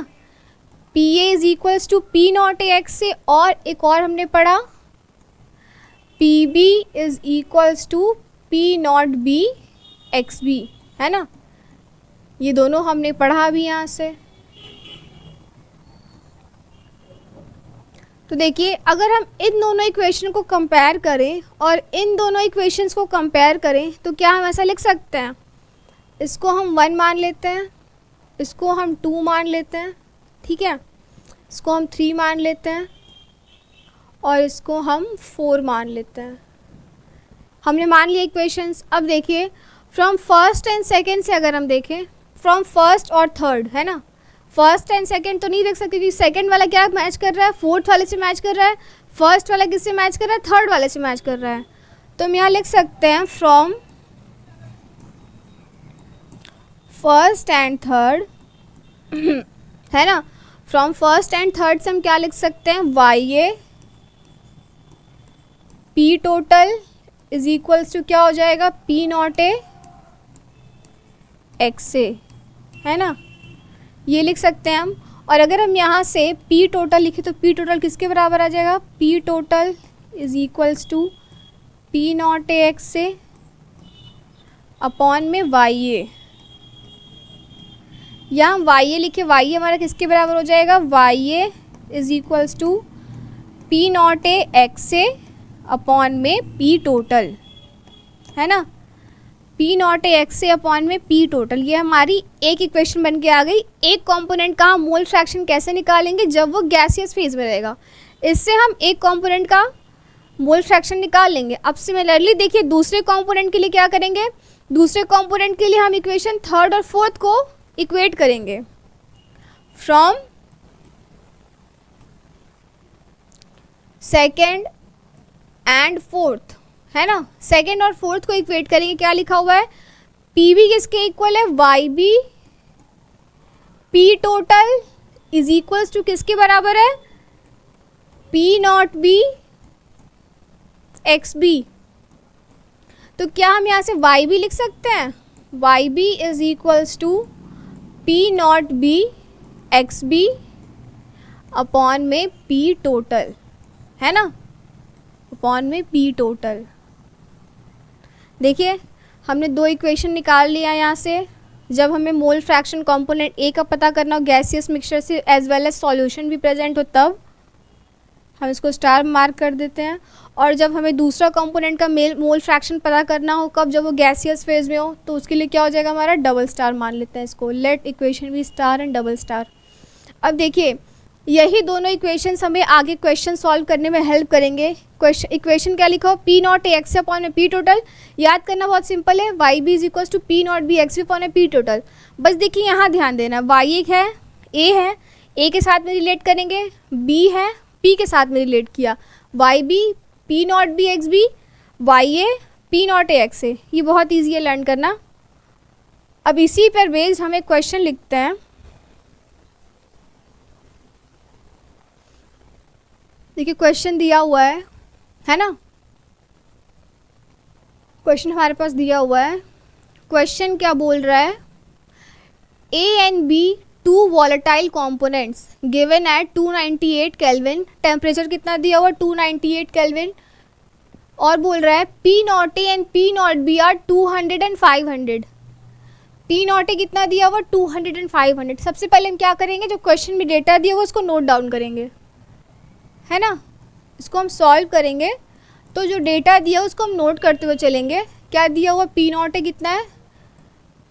P A is equals to P not A X A, और एक और हमने पढ़ा P B is equals to P not B X B, है ना, ये दोनों हमने पढ़ा अभी यहाँ से। तो देखिए अगर हम इन दोनों इक्वेशन को कंपेयर करें और इन दोनों इक्वेशंस को कंपेयर करें तो क्या हम ऐसा लिख सकते हैं, इसको हम 1 मान लेते हैं, इसको हम 2 मान लेते हैं, ठीक है, इसको हम 3 मान लेते हैं और इसको हम 4 मान लेते हैं। हमने मान लिया इक्वेशंस। अब देखिए फ्रॉम फर्स्ट एंड सेकंड से अगर हम देखें, फ्रॉम फर्स्ट और थर्ड, है ना, फर्स्ट एंड सेकंड तो नहीं देख सकते क्योंकि सेकंड वाला क्या मैच कर रहा है, फोर्थ वाले से मैच कर रहा है, फर्स्ट वाला किससे मैच कर रहा है, थर्ड वाले से मैच कर रहा है। तो हम यहाँ लिख सकते हैं फ्रॉम फर्स्ट एंड थर्ड, है ना, फ्रॉम फर्स्ट एंड थर्ड से हम क्या लिख सकते हैं, Y A P total is equals to क्या हो जाएगा, P not A X A, है ना, ये लिख सकते हैं हम। और अगर हम यहाँ से P टोटल लिखें तो P टोटल किसके बराबर आ जाएगा, P total is equals to P not A X A upon में वाई ए, या हम वाई ए लिखे, वाई ए हमारा किसके बराबर हो जाएगा, Y A is equals to P not A X A upon में P टोटल, है ना, पी नॉट ए एक्स से अपॉन में पी टोटल। ये हमारी एक इक्वेशन बन के आ गई। एक कंपोनेंट का हम मोल फ्रैक्शन कैसे निकालेंगे, जब वो गैसियस फेज में रहेगा, इससे हम एक कंपोनेंट का मोल फ्रैक्शन निकाल लेंगे। अब सिमिलरली देखिए दूसरे कंपोनेंट के लिए क्या करेंगे, दूसरे कंपोनेंट के लिए हम इक्वेशन थर्ड और फोर्थ को इक्वेट करेंगे फ्रॉम सेकेंड एंड फोर्थ, है ना, सेकेंड और फोर्थ को इक्वेट करेंगे। क्या लिखा हुआ है, पी बी किसके इक्वल है, Y B P total is equals to किसके बराबर है, P not B X B. तो क्या हम यहाँ से वाई बी लिख सकते हैं, Y B is equals to P not B X B upon में पी टोटल, है ना, अपॉन में पी टोटल। देखिए हमने दो इक्वेशन निकाल लिया यहाँ से। जब हमें मोल फ्रैक्शन कंपोनेंट ए का पता करना हो गैसियस मिक्सचर से एज वेल एज सॉल्यूशन भी प्रेजेंट हो, तब हम इसको स्टार मार्क कर देते हैं। और जब हमें दूसरा कंपोनेंट का मोल फ्रैक्शन पता करना हो कब, जब वो गैसियस फेज में हो, तो उसके लिए क्या हो जाएगा हमारा, डबल स्टार मान लेते हैं इसको। लेट इक्वेशन भी स्टार एंड डबल स्टार। अब देखिए यही दोनों इक्वेशंस हमें आगे क्वेश्चन सॉल्व करने में हेल्प करेंगे। इक्वेशन क्या लिखा हो, P not A X upon में पी टोटल। याद करना बहुत सिंपल है, Y B is equal to P not B X upon में पी टोटल। बस देखिए यहाँ ध्यान देना, वाई एक है, ए के साथ में रिलेट करेंगे, बी है, पी के साथ में रिलेट किया, Y B P not B X B, Y A P not A X A. ये बहुत ईजी है लर्न करना। अब इसी पर बेस्ड हम एक क्वेश्चन लिखते हैं। देखिए क्वेश्चन दिया हुआ है ना, क्वेश्चन हमारे पास दिया हुआ है। क्वेश्चन क्या बोल रहा है, A and B two volatile components given at 298 kelvin, temperature कितना दिया हुआ 298 केल्विन, और बोल रहा है P not A and P not B are 200 and 500। P not A कितना दिया हुआ 200 एंड 500। सबसे पहले हम क्या करेंगे, जो क्वेश्चन में डेटा दिया हुआ उसको नोट डाउन करेंगे, है ना, इसको हम सॉल्व करेंगे। तो जो डेटा दिया उसको हम नोट करते हुए चलेंगे। क्या दिया हुआ, पी नॉट ए कितना है,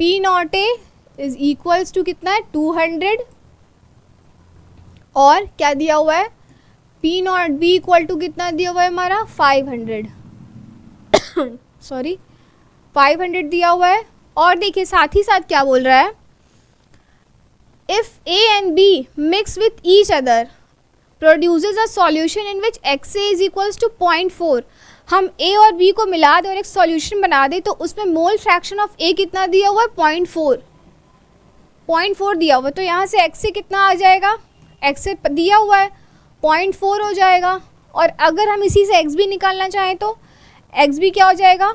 P not A is equals to कितना है 200, और क्या दिया हुआ है, P not B equal to कितना दिया हुआ है हमारा 500 सॉरी 500 दिया हुआ है। और देखिए साथ ही साथ क्या बोल रहा है, if A and B mix with each other produces a solution in which X A is equals to 0.4। हम ए और बी को मिला दें और एक सॉल्यूशन बना दें तो उसमें मोल फ्रैक्शन ऑफ ए कितना दिया हुआ है 0.4 दिया हुआ है। तो यहाँ से एक्स ए कितना आ जाएगा, एक्स ए दिया हुआ है 0.4 हो जाएगा। और अगर हम इसी से एक्स बी निकालना चाहें तो एक्स बी क्या हो जाएगा,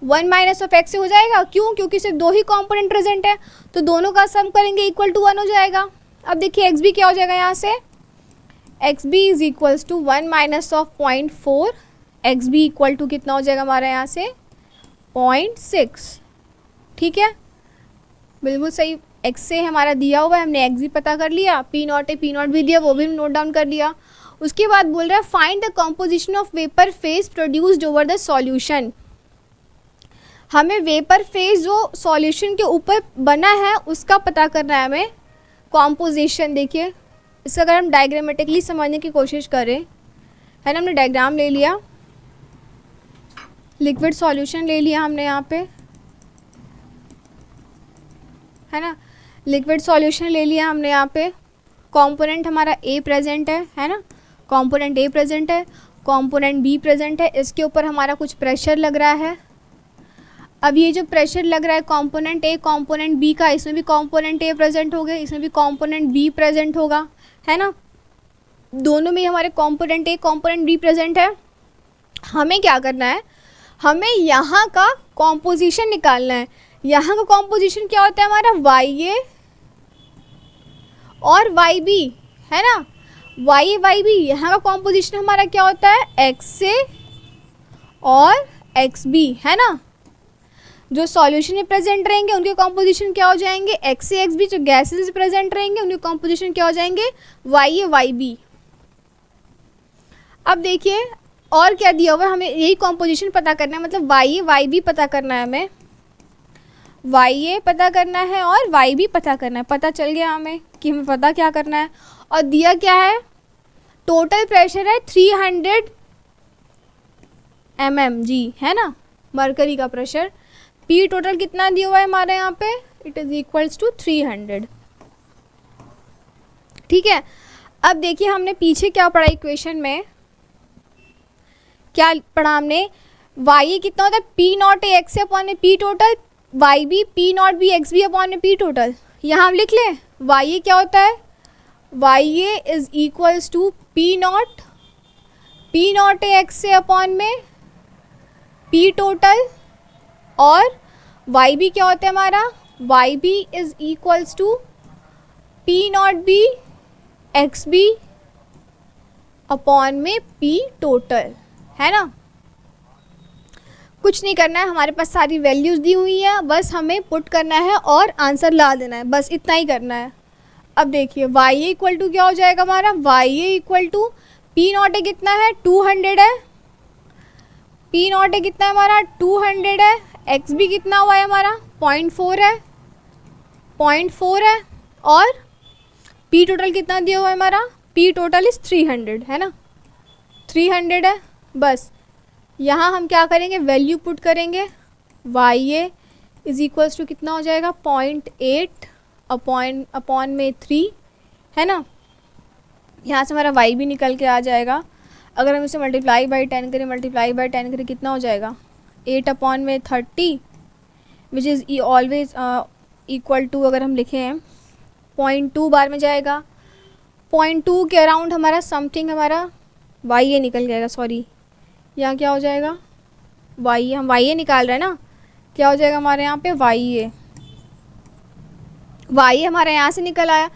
1 माइनस ऑफ एक्स से हो जाएगा। क्यों, क्योंकि सिर्फ दो ही कंपोनेंट प्रेजेंट है, तो दोनों का सम करेंगे इक्वल टू 1 हो जाएगा। अब देखिए एक्स बी क्या हो जाएगा, यहाँ से X B is equals to 1 minus of 0.4, X B equal to कितना हो जाएगा हमारा यहाँ से 0.6। ठीक है, बिल्कुल सही। एक्स से हमारा दिया हुआ है, हमने एक्स भी पता कर लिया, P not a P not भी दिया वो भी नोट डाउन कर लिया। उसके बाद बोल रहा है find the composition of vapour phase produced over the solution. हमें वेपर फेज जो सॉल्यूशन के ऊपर बना है उसका पता करना है हमें कॉम्पोजिशन। देखिए इसका अगर हम डायग्रामेटिकली समझने की कोशिश करें, है ना, हमने डायग्राम ले लिया, लिक्विड सॉल्यूशन ले लिया हमने यहाँ पे, है ना, लिक्विड सॉल्यूशन ले लिया हमने यहाँ पे। कंपोनेंट हमारा ए प्रेजेंट है ना, कंपोनेंट ए प्रेजेंट है, कंपोनेंट बी प्रेजेंट है, इसके ऊपर हमारा कुछ प्रेशर लग रहा है। अब ये जो प्रेशर लग रहा है कंपोनेंट ए कंपोनेंट बी का, इसमें भी कंपोनेंट ए प्रेजेंट हो गया, इसमें भी कंपोनेंट बी प्रेजेंट होगा, है ना, दोनों में हमारे component A component be present है। हमें क्या करना है, हमें यहाँ का कॉम्पोजिशन निकालना है। यहाँ का कॉम्पोजिशन क्या होता है हमारा, वाई ए और वाई बी, है ना, वाई ए वाई बी। यहाँ का कॉम्पोजिशन हमारा क्या होता है, एक्स ए और एक्स बी, है ना। जो सॉल्यूशन में प्रेजेंट रहेंगे उनके कॉम्पोजिशन क्या हो जाएंगे, एक्स ए एक्स बी। जो गैसेस प्रेजेंट रहेंगे उनके कॉम्पोजिशन क्या हो जाएंगे, वाई ए वाई बी। अब देखिए और क्या दिया हुआ है, हमें यही कॉम्पोजिशन पता करना है, मतलब वाई ए वाई बी पता करना है, हमें वाई ए पता करना है और वाई बी पता करना है। पता चल गया हमें कि हमें पता क्या करना है। और दिया क्या है, टोटल प्रेशर है 300 mmg, है ना, मरकरी का प्रेशर। पी टोटल कितना दिया हुआ है हमारे यहाँ पे, इट इज इक्वल्स टू 300। ठीक है, अब देखिए हमने पीछे क्या पढ़ा, इक्वेशन में क्या पढ़ा हमने, वाई कितना होता है P not A X upon a P total, Y B P not B X B upon a P total. यहाँ हम लिख लें वाई क्या होता है, Y A is equals to P not A X A upon में पी टोटल, और वाई बी क्या होता है हमारा, Y B is equals to P not B X B upon में पी टोटल, है ना। कुछ नहीं करना है, हमारे पास सारी वैल्यूज़ दी हुई है, बस हमें पुट करना है और आंसर ला देना है, बस इतना ही करना है। अब देखिए वाई ए इक्वल टू क्या हो जाएगा हमारा, Y A equal to P not A कितना है 200 है, पी नॉट ए कितना है हमारा 200 है, एक्स बी कितना हुआ है हमारा 0.4 है, 0.4 है, और पी टोटल कितना दिया हुआ है हमारा, पी टोटल इज़ 300, है ना, 300 है। बस यहाँ हम क्या करेंगे, वैल्यू पुट करेंगे, Y A is equals to कितना हो जाएगा 0.8 अपॉन में 3, है ना। यहाँ से हमारा वाई भी निकल के आ जाएगा। अगर हम इसे मल्टीप्लाई बाई 10 करें, मल्टीप्लाई बाई 10 करें कितना हो जाएगा 8 अपॉन में 30, which is always equal to, अगर हम लिखें 0.2 बार में जाएगा, 0.2 के अराउंड हमारा समथिंग हमारा वाई ए निकल जाएगा। सॉरी, यहाँ क्या हो जाएगा, वाई ए, हम वाई ए निकाल रहे हैं ना, क्या हो जाएगा हमारे यहाँ पे वाई ए, वाई हमारे यहाँ से निकल आया।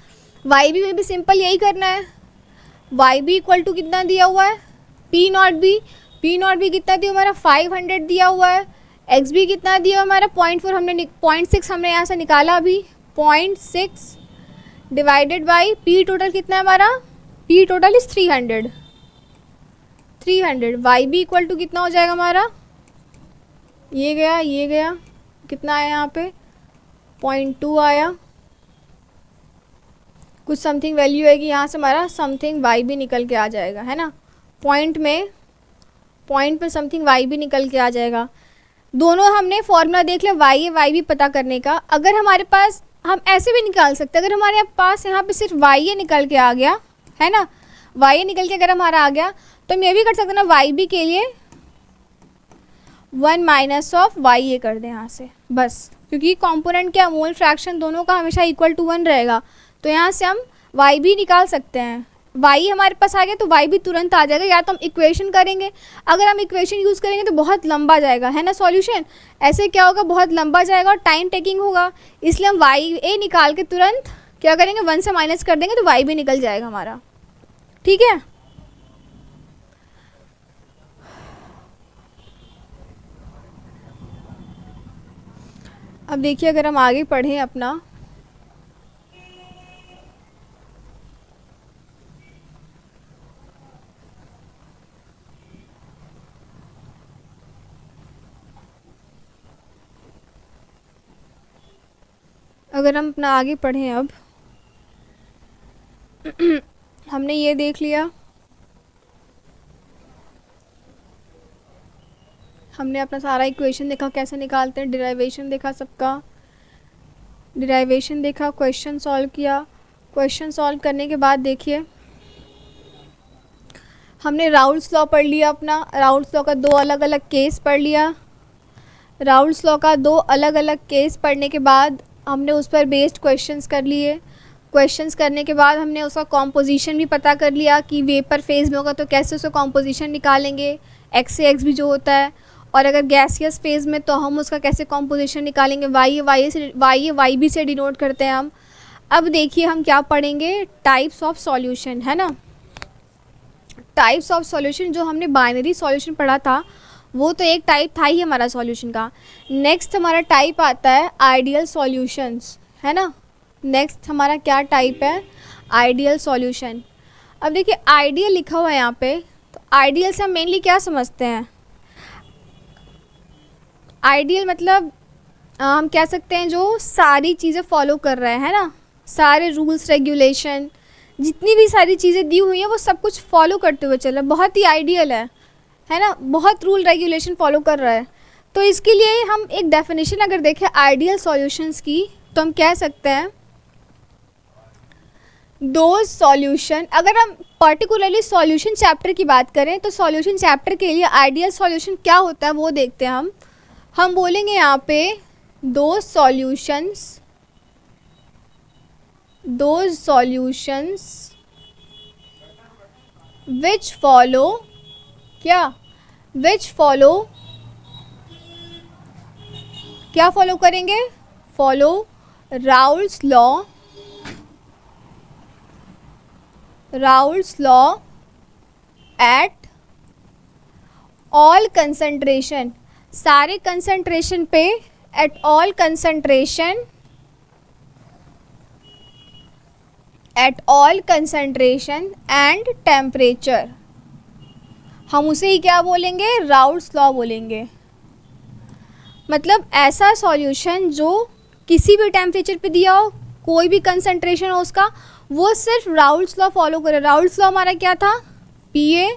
वाई बी में भी सिंपल यही करना है, वाई बी इक्वल टू कितना दिया हुआ है P not be, P not be कितना दिया हमारा 500 दिया हुआ है, एक्स बी कितना दिया हमारा 0.4, हमने 0.6 हमने यहाँ से निकाला अभी, 0.6 डिवाइडेड बाई पी टोटल कितना है हमारा, P total is 300, 300। Y B equal to कितना हो जाएगा हमारा, ये गया, कितना आया यहाँ पे 0.2 आया, कुछ समथिंग वैल्यू है कि यहाँ से हमारा समथिंग वाई भी निकल के आ जाएगा, है ना। पॉइंट में समथिंग वाई भी निकल के आ जाएगा। दोनों हमने फॉर्मूला देख लिया वाई भी पता करने का। अगर हमारे पास, हम ऐसे भी निकाल सकते हैं, अगर हमारे पास यहाँ पे सिर्फ वाई निकल के आ गया, है ना, वाई निकल के अगर हमारा आ गया तो हम ये भी कर सकते हैं ना, वाई बी के लिए 1 माइनस ऑफ वाई ये कर दें यहाँ से बस, क्योंकि कंपोनेंट के मोल फ्रैक्शन दोनों का हमेशा इक्वल टू 1 रहेगा, तो यहाँ से हम वाई भी निकाल सकते हैं। वाई हमारे पास आ गया तो वाई भी तुरंत आ जाएगा। या तो हम इक्वेशन करेंगे, अगर हम इक्वेशन यूज़ करेंगे तो बहुत लंबा जाएगा, है ना सॉल्यूशन, ऐसे क्या होगा, बहुत लंबा जाएगा और टाइम टेकिंग होगा, इसलिए हम वाई ए निकाल के तुरंत क्या करेंगे, 1 से माइनस कर देंगे तो वाई भी निकल जाएगा हमारा, ठीक है। अब देखिए अगर हम आगे पढ़ें अपना, अगर हम अपना आगे पढ़ें अब हमने ये देख लिया, हमने अपना सारा इक्वेशन देखा कैसे निकालते हैं, डिराइवेशन देखा सबका, डिराइवेशन देखा, क्वेश्चन सॉल्व किया। क्वेश्चन सॉल्व करने के बाद देखिए हमने राउल्स लॉ पढ़ लिया अपना, राउल्स लॉ का 2 अलग अलग केस पढ़ लिया। राउल्स लॉ का 2 अलग अलग केस पढ़ने के बाद हमने उस पर बेस्ड क्वेश्चंस कर लिए। क्वेश्चंस करने के बाद हमने उसका कॉम्पोजिशन भी पता कर लिया कि वेपर फेज़ में होगा तो कैसे उसका कॉम्पोजिशन निकालेंगे, एक्स से एक्स भी जो होता है, और अगर गैसियस फेज़ में तो हम उसका कैसे कॉम्पोजिशन निकालेंगे, वाई बी से डिनोट करते हैं हम। अब देखिए हम क्या पढ़ेंगे, टाइप्स ऑफ सॉल्यूशन, है ना। टाइप्स ऑफ सॉल्यूशन, जो हमने बाइनरी सॉल्यूशन पढ़ा था वो तो एक टाइप था ही हमारा सॉल्यूशन का। नेक्स्ट हमारा टाइप आता है आइडियल सॉल्यूशंस, है ना। नेक्स्ट हमारा क्या टाइप है, आइडियल सॉल्यूशन। अब देखिए आइडियल लिखा हुआ है यहाँ पे, तो आइडियल से हम मेनली क्या समझते हैं, आइडियल मतलब हम कह सकते हैं जो सारी चीज़ें फॉलो कर रहे हैं, है ना, सारे रूल्स रेगुलेशन जितनी भी सारी चीज़ें दी हुई हैं वो सब कुछ फॉलो करते हुए चल रहा है, बहुत ही आइडियल है ना, बहुत रूल रेगुलेशन फॉलो कर रहा है। तो इसके लिए हम एक डेफिनेशन अगर देखें आइडियल सॉल्यूशंस की, तो हम कह सकते हैं दो सॉल्यूशन, अगर हम पर्टिकुलरली सॉल्यूशन चैप्टर की बात करें तो सॉल्यूशन चैप्टर के लिए आइडियल सॉल्यूशन क्या होता है वो देखते हैं हम बोलेंगे यहाँ पे दो सॉल्यूशंस which follow क्या फॉलो करेंगे, follow Raoult's law at all concentration, सारे कंसंट्रेशन पे, at all concentration and temperature, हम उसे ही क्या बोलेंगे, राउल्स लॉ बोलेंगे। मतलब ऐसा सॉल्यूशन जो किसी भी टेम्परेचर पे दिया हो, कोई भी कंसंट्रेशन हो उसका, वो सिर्फ राउल्स लॉ फॉलो करे। राउल्स लॉ हमारा क्या था, PA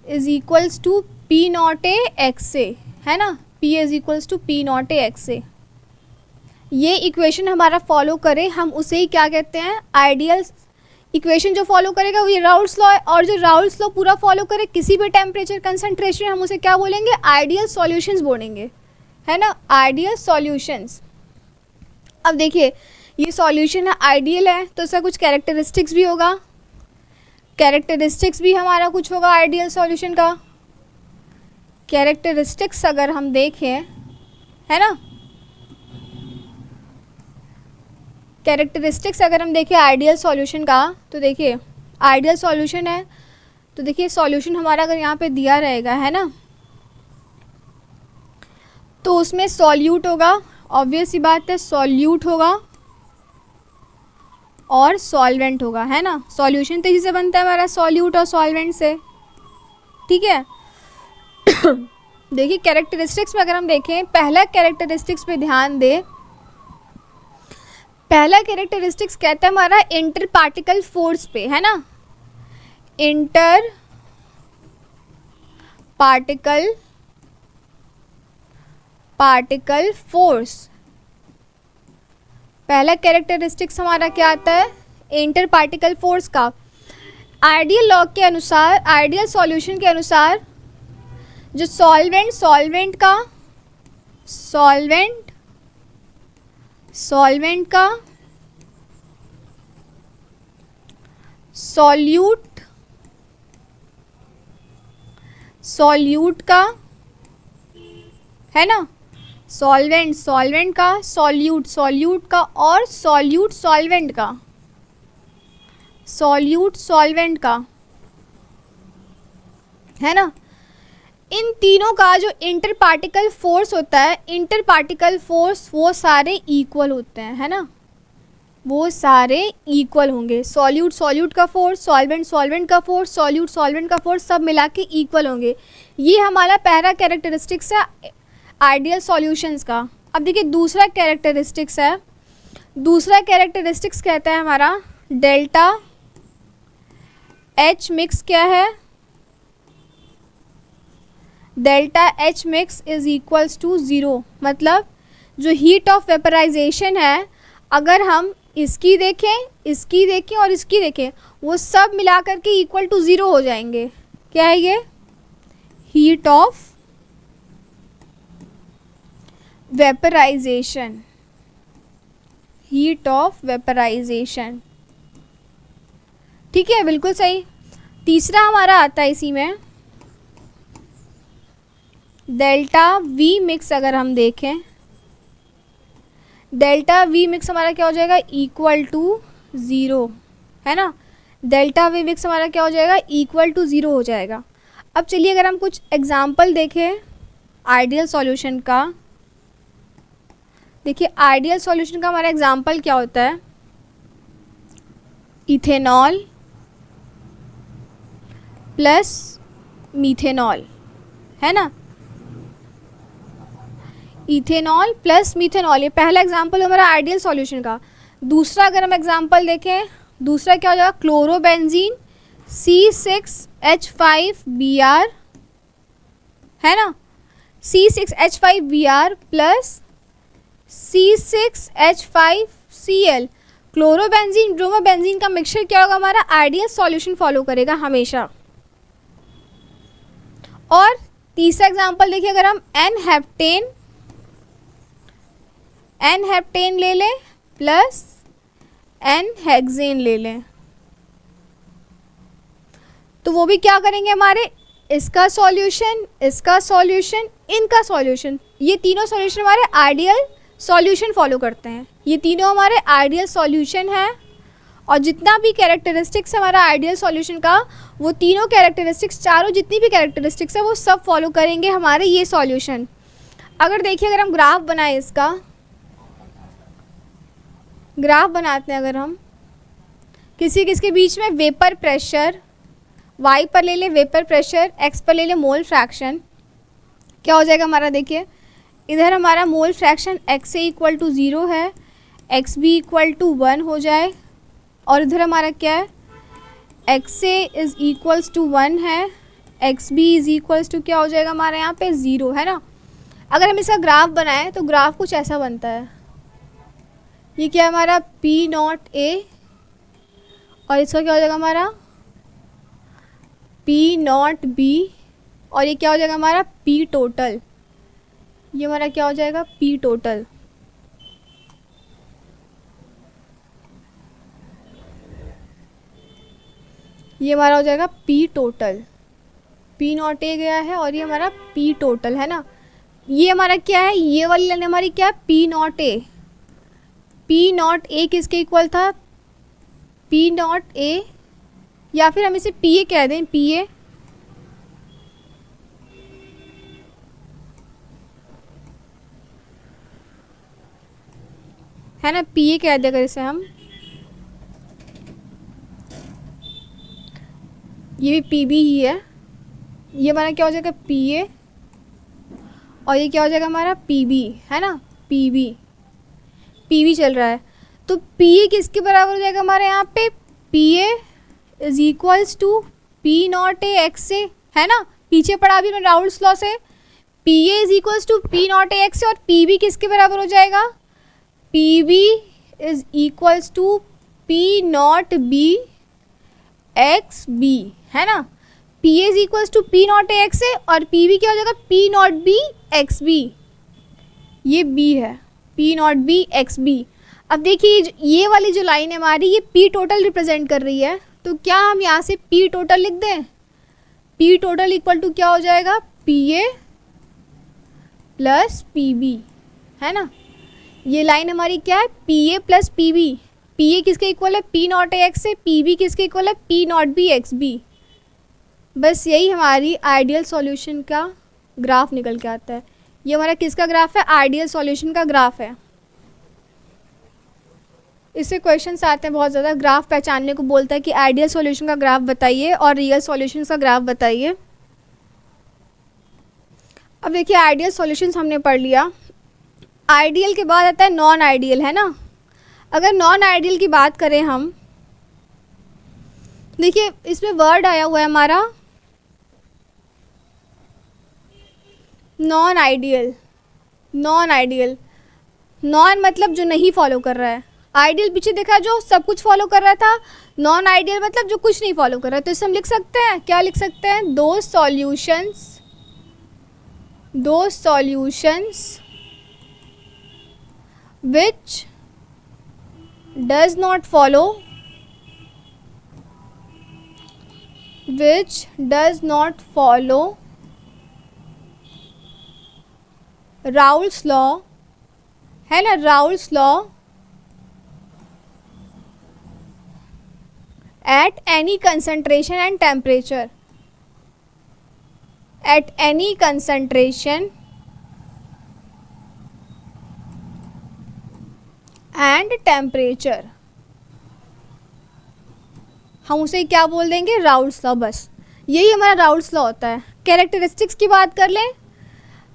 is equals to P not A X A, है ना, PA is equals to P not A X A. ये इक्वेशन हमारा फॉलो करे, हम उसे ही क्या कहते हैं, आइडियल इक्वेशन जो फॉलो करेगा वो ये राउल्स लॉ है, और जो राउल्स लॉ पूरा फॉलो करे किसी भी टेम्परेचर कंसंट्रेशन, हम उसे क्या बोलेंगे, आइडियल सॉल्यूशंस बोलेंगे, है ना, आइडियल सॉल्यूशंस। अब देखिए ये सॉल्यूशन है, आइडियल है, तो इसका कुछ कैरेक्टरिस्टिक्स भी होगा, कैरेक्टरिस्टिक्स भी हमारा कुछ होगा आइडियल सॉल्यूशन का। कैरेक्टरिस्टिक्स अगर हम देखें, है ना, कैरेक्टरिस्टिक्स अगर हम देखें आइडियल सॉल्यूशन का, तो देखिए आइडियल सॉल्यूशन है, तो देखिए सॉल्यूशन हमारा अगर यहाँ पे दिया रहेगा, है ना, तो उसमें सॉल्यूट होगा, ऑब्वियस सी बात है, सॉल्यूट होगा और सॉल्वेंट होगा, है ना। सॉल्यूशन तो इसी से बनता है हमारा, सॉल्यूट और सॉल्वेंट से, ठीक है। देखिए कैरेक्टरिस्टिक्स में अगर हम देखें, पहला कैरेक्टरिस्टिक्स पे ध्यान दें। पहला कैरेक्टरिस्टिक्स कहता है हमारा इंटर पार्टिकल फोर्स पे, है ना, इंटर पार्टिकल फोर्स। पहला कैरेक्टरिस्टिक्स हमारा क्या आता है, इंटर पार्टिकल फोर्स का। आइडियल लॉ के अनुसार, आइडियल सॉल्यूशन के अनुसार जो सॉल्वेंट का सॉल्यूट का, है ना, सॉल्वेंट का, सॉल्यूट का और सॉल्वेंट का, है ना, इन तीनों का जो इंटर पार्टिकल फोर्स होता है, इंटर पार्टिकल फोर्स वो सारे इक्वल होते हैं, है ना, वो सारे इक्वल होंगे। सॉल्यूट का फोर्स, सॉल्वेंट का फोर्स, सॉल्वेंट का फोर्स सब मिला के इक्वल होंगे। ये हमारा पहला कैरेक्टरिस्टिक्स है आइडियल सॉल्यूशंस का। अब देखिए दूसरा कैरेक्टरिस्टिक्स है, दूसरा कैरेक्टरिस्टिक्स कहता है हमारा डेल्टा एच मिक्स। क्या है, delta H mix is equals to zero. मतलब जो हीट ऑफ वेपराइजेशन है, अगर हम इसकी देखें और इसकी देखें, वो सब मिला करके इक्वल टू ज़ीरो हो जाएंगे। क्या है ये, हीट ऑफ वेपराइजेशन, ठीक है, बिल्कुल सही। तीसरा हमारा आता है इसी में डेल्टा वी मिक्स। अगर हम देखें डेल्टा वी मिक्स हमारा क्या हो जाएगा, इक्वल टू ज़ीरो, है ना, डेल्टा वी मिक्स हमारा क्या हो जाएगा, इक्वल टू ज़ीरो हो जाएगा। अब चलिए अगर हम कुछ एग्जांपल देखें आइडियल सॉल्यूशन का। देखिए आइडियल सॉल्यूशन का हमारा एग्जांपल क्या होता है, इथेनॉल प्लस मीथेनॉल, है ना, इथेनॉल प्लस मीथेनॉल, ये पहला एग्जांपल हमारा आइडियल सॉल्यूशन का। दूसरा अगर हम एग्जांपल देखें, दूसरा क्या हो जाएगा, क्लोरोबेंजीन C6H5Br, है ना, C6H5Br plus C6H5Cl। Chlorobenzene bromobenzene का मिक्सचर क्या होगा, हमारा आइडियल सॉल्यूशन फॉलो करेगा हमेशा। और तीसरा एग्जांपल देखिए, अगर हम एन हेप्टेन ले लें प्लस एन हेक्सेन ले लें, तो वो भी क्या करेंगे, हमारे इसका सॉल्यूशन, इनका सॉल्यूशन, ये तीनों सॉल्यूशन हमारे आइडियल सॉल्यूशन फॉलो करते हैं। ये तीनों हमारे आइडियल सॉल्यूशन है। और जितना भी कैरेक्टरिस्टिक्स है हमारा आइडियल सॉल्यूशन का, वो तीनों कैरेक्टरिस्टिक्स, चारों जितनी भी कैरेक्टरिस्टिक्स है वो सब फॉलो करेंगे हमारे ये सॉल्यूशन। अगर देखिए, अगर हम ग्राफ बनाएं, इसका ग्राफ बनाते हैं, अगर हम किसके बीच में वेपर प्रेशर, y पर ले ले वेपर प्रेशर, x पर ले ले मोल फ्रैक्शन, क्या हो जाएगा हमारा, देखिए इधर हमारा mole fraction x A equal to zero है, x बी इक्वल टू 1 हो जाए, और इधर हमारा क्या है, x A is equals to 1 है, x B is equals to क्या हो जाएगा हमारे यहाँ पे 0, है ना। अगर हम इसका ग्राफ बनाएं तो ग्राफ कुछ ऐसा बनता है, ये क्या है हमारा P0A, और इसका क्या हो जाएगा हमारा P0B, और ये क्या हो जाएगा हमारा P टोटल, ये हमारा क्या हो जाएगा P टोटल। ये हमारा हो जाएगा P टोटल, P0A गया है और ये हमारा P टोटल, है ना। ये हमारा क्या है, ये वाली लाइन हमारी क्या है, P0A। P0A किसके इक्वल था, P0A, या फिर हम इसे PA कह दें, PA, है ना, PA कह दें अगर इसे हम, ये भी PB ही है, ये हमारा क्या हो जाएगा पी ए, और ये क्या हो जाएगा हमारा पी बी, है ना, पी बी चल रहा है। तो पी ए किसके बराबर हो जाएगा हमारे यहाँ पे, P A is equals to P not A X A, है ना, पीछे पढ़ा भी मैं राउल्स लॉ से, P A is equals to P not A X A, और पी बी किसके बराबर हो जाएगा, P B is equals to P not B X B, है ना, P A is equals to P not A X A, और पी बी क्या हो जाएगा P not B X B, ये बी है, P not B X B. अब देखिए ये वाली जो लाइन है हमारी, ये पी टोटल रिप्रेजेंट कर रही है, तो क्या हम यहाँ से पी टोटल लिख दें, पी टोटल इक्वल टू क्या हो जाएगा, P A plus P B, है ना, ये लाइन हमारी क्या है, P A plus P B, P A किसके इक्वल है पी नॉट ए एक्स से, पी बी किसके इक्वल है P not B X B. बस यही हमारी आइडियल सॉल्यूशन का ग्राफ निकल के आता है। ये हमारा किसका ग्राफ है, आइडियल सॉल्यूशन का ग्राफ है। इससे क्वेश्चंस आते हैं बहुत ज़्यादा, ग्राफ पहचानने को बोलता है कि आइडियल सॉल्यूशन का ग्राफ बताइए और रियल सॉल्यूशन का ग्राफ बताइए। अब देखिए आइडियल सॉल्यूशंस हमने पढ़ लिया, आइडियल के बाद आता है नॉन आइडियल, है ना। अगर नॉन आइडियल की बात करें हम, देखिए इसमें वर्ड आया हुआ है हमारा non ideal, non ideal, non मतलब जो नहीं फॉलो कर रहा है, आइडियल पीछे देखा जो सब कुछ फॉलो कर रहा था, नॉन आइडियल मतलब जो कुछ नहीं फॉलो कर रहा है। तो इसे हम लिख सकते हैं, क्या लिख सकते हैं, दो solutions which does not follow Raoult's law, है ना, Raoult's law at any concentration and temperature, at any concentration and temperature, हम उसे क्या बोल देंगे, राउल्ट्स लॉ। बस यही हमारा राउल्ट्स लॉ होता है। कैरेक्टरिस्टिक्स की बात कर लें,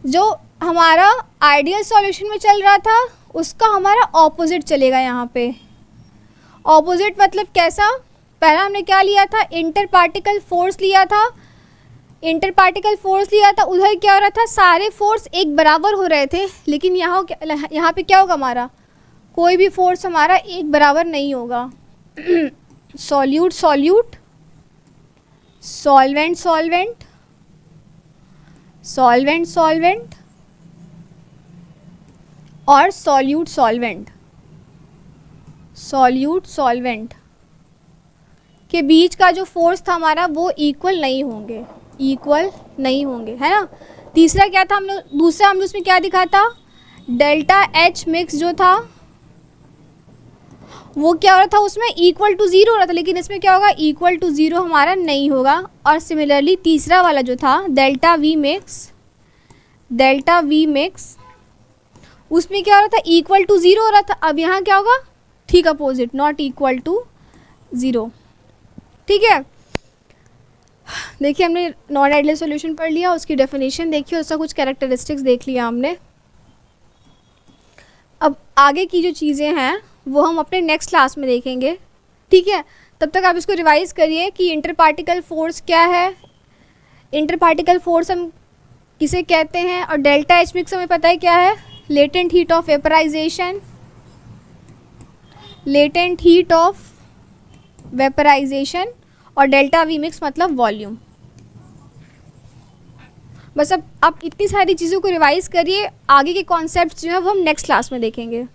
जो हमारा आइडियल सॉल्यूशन में चल रहा था उसका हमारा ऑपोजिट चलेगा यहाँ पे। ऑपोजिट मतलब कैसा, पहला हमने क्या लिया था, इंटर पार्टिकल फोर्स लिया था, इंटर पार्टिकल फोर्स लिया था, उधर क्या हो रहा था, सारे फोर्स एक बराबर हो रहे थे, लेकिन यहाँ पे क्या होगा हमारा, कोई भी फोर्स हमारा एक बराबर नहीं होगा। Solute solute, solvent solvent, solvent solvent और सॉल्यूट सॉल्वेंट, सॉल्यूट सॉल्वेंट के बीच का जो फोर्स था हमारा वो इक्वल नहीं होंगे, इक्वल नहीं होंगे, है ना। तीसरा क्या था, हमने दूसरा हमने उसमें क्या दिखा था, डेल्टा एच मिक्स जो था वो क्या हो रहा था, उसमें इक्वल टू ज़ीरो हो रहा था, लेकिन इसमें क्या होगा, इक्वल टू ज़ीरो हमारा नहीं होगा। और सिमिलरली तीसरा वाला जो था delta V mix, delta V mix, उसमें क्या हो रहा था, इक्वल टू ज़ीरो हो रहा था। अब यहाँ क्या होगा, ठीक opposite, not equal to zero, ठीक है। देखिए हमने नॉन आइडियल सॉल्यूशन पढ़ लिया, उसकी डेफिनेशन देखिए, उसका कुछ कैरेक्टरिस्टिक्स देख लिया हमने। अब आगे की जो चीज़ें हैं वो हम अपने नेक्स्ट क्लास में देखेंगे, ठीक है। तब तक आप इसको रिवाइज करिए कि इंटर पार्टिकल फोर्स क्या है, इंटर पार्टिकल फोर्स हम किसे कहते हैं, और डेल्टा एच मिक्स हमें पता है क्या है, latent heat of vaporisation, latent heat of vaporisation, और डेल्टा वी मिक्स मतलब वॉल्यूम। बस अब आप इतनी सारी चीज़ों को रिवाइज करिए, आगे के कॉन्सेप्ट्स जो है वो हम नेक्स्ट क्लास में देखेंगे।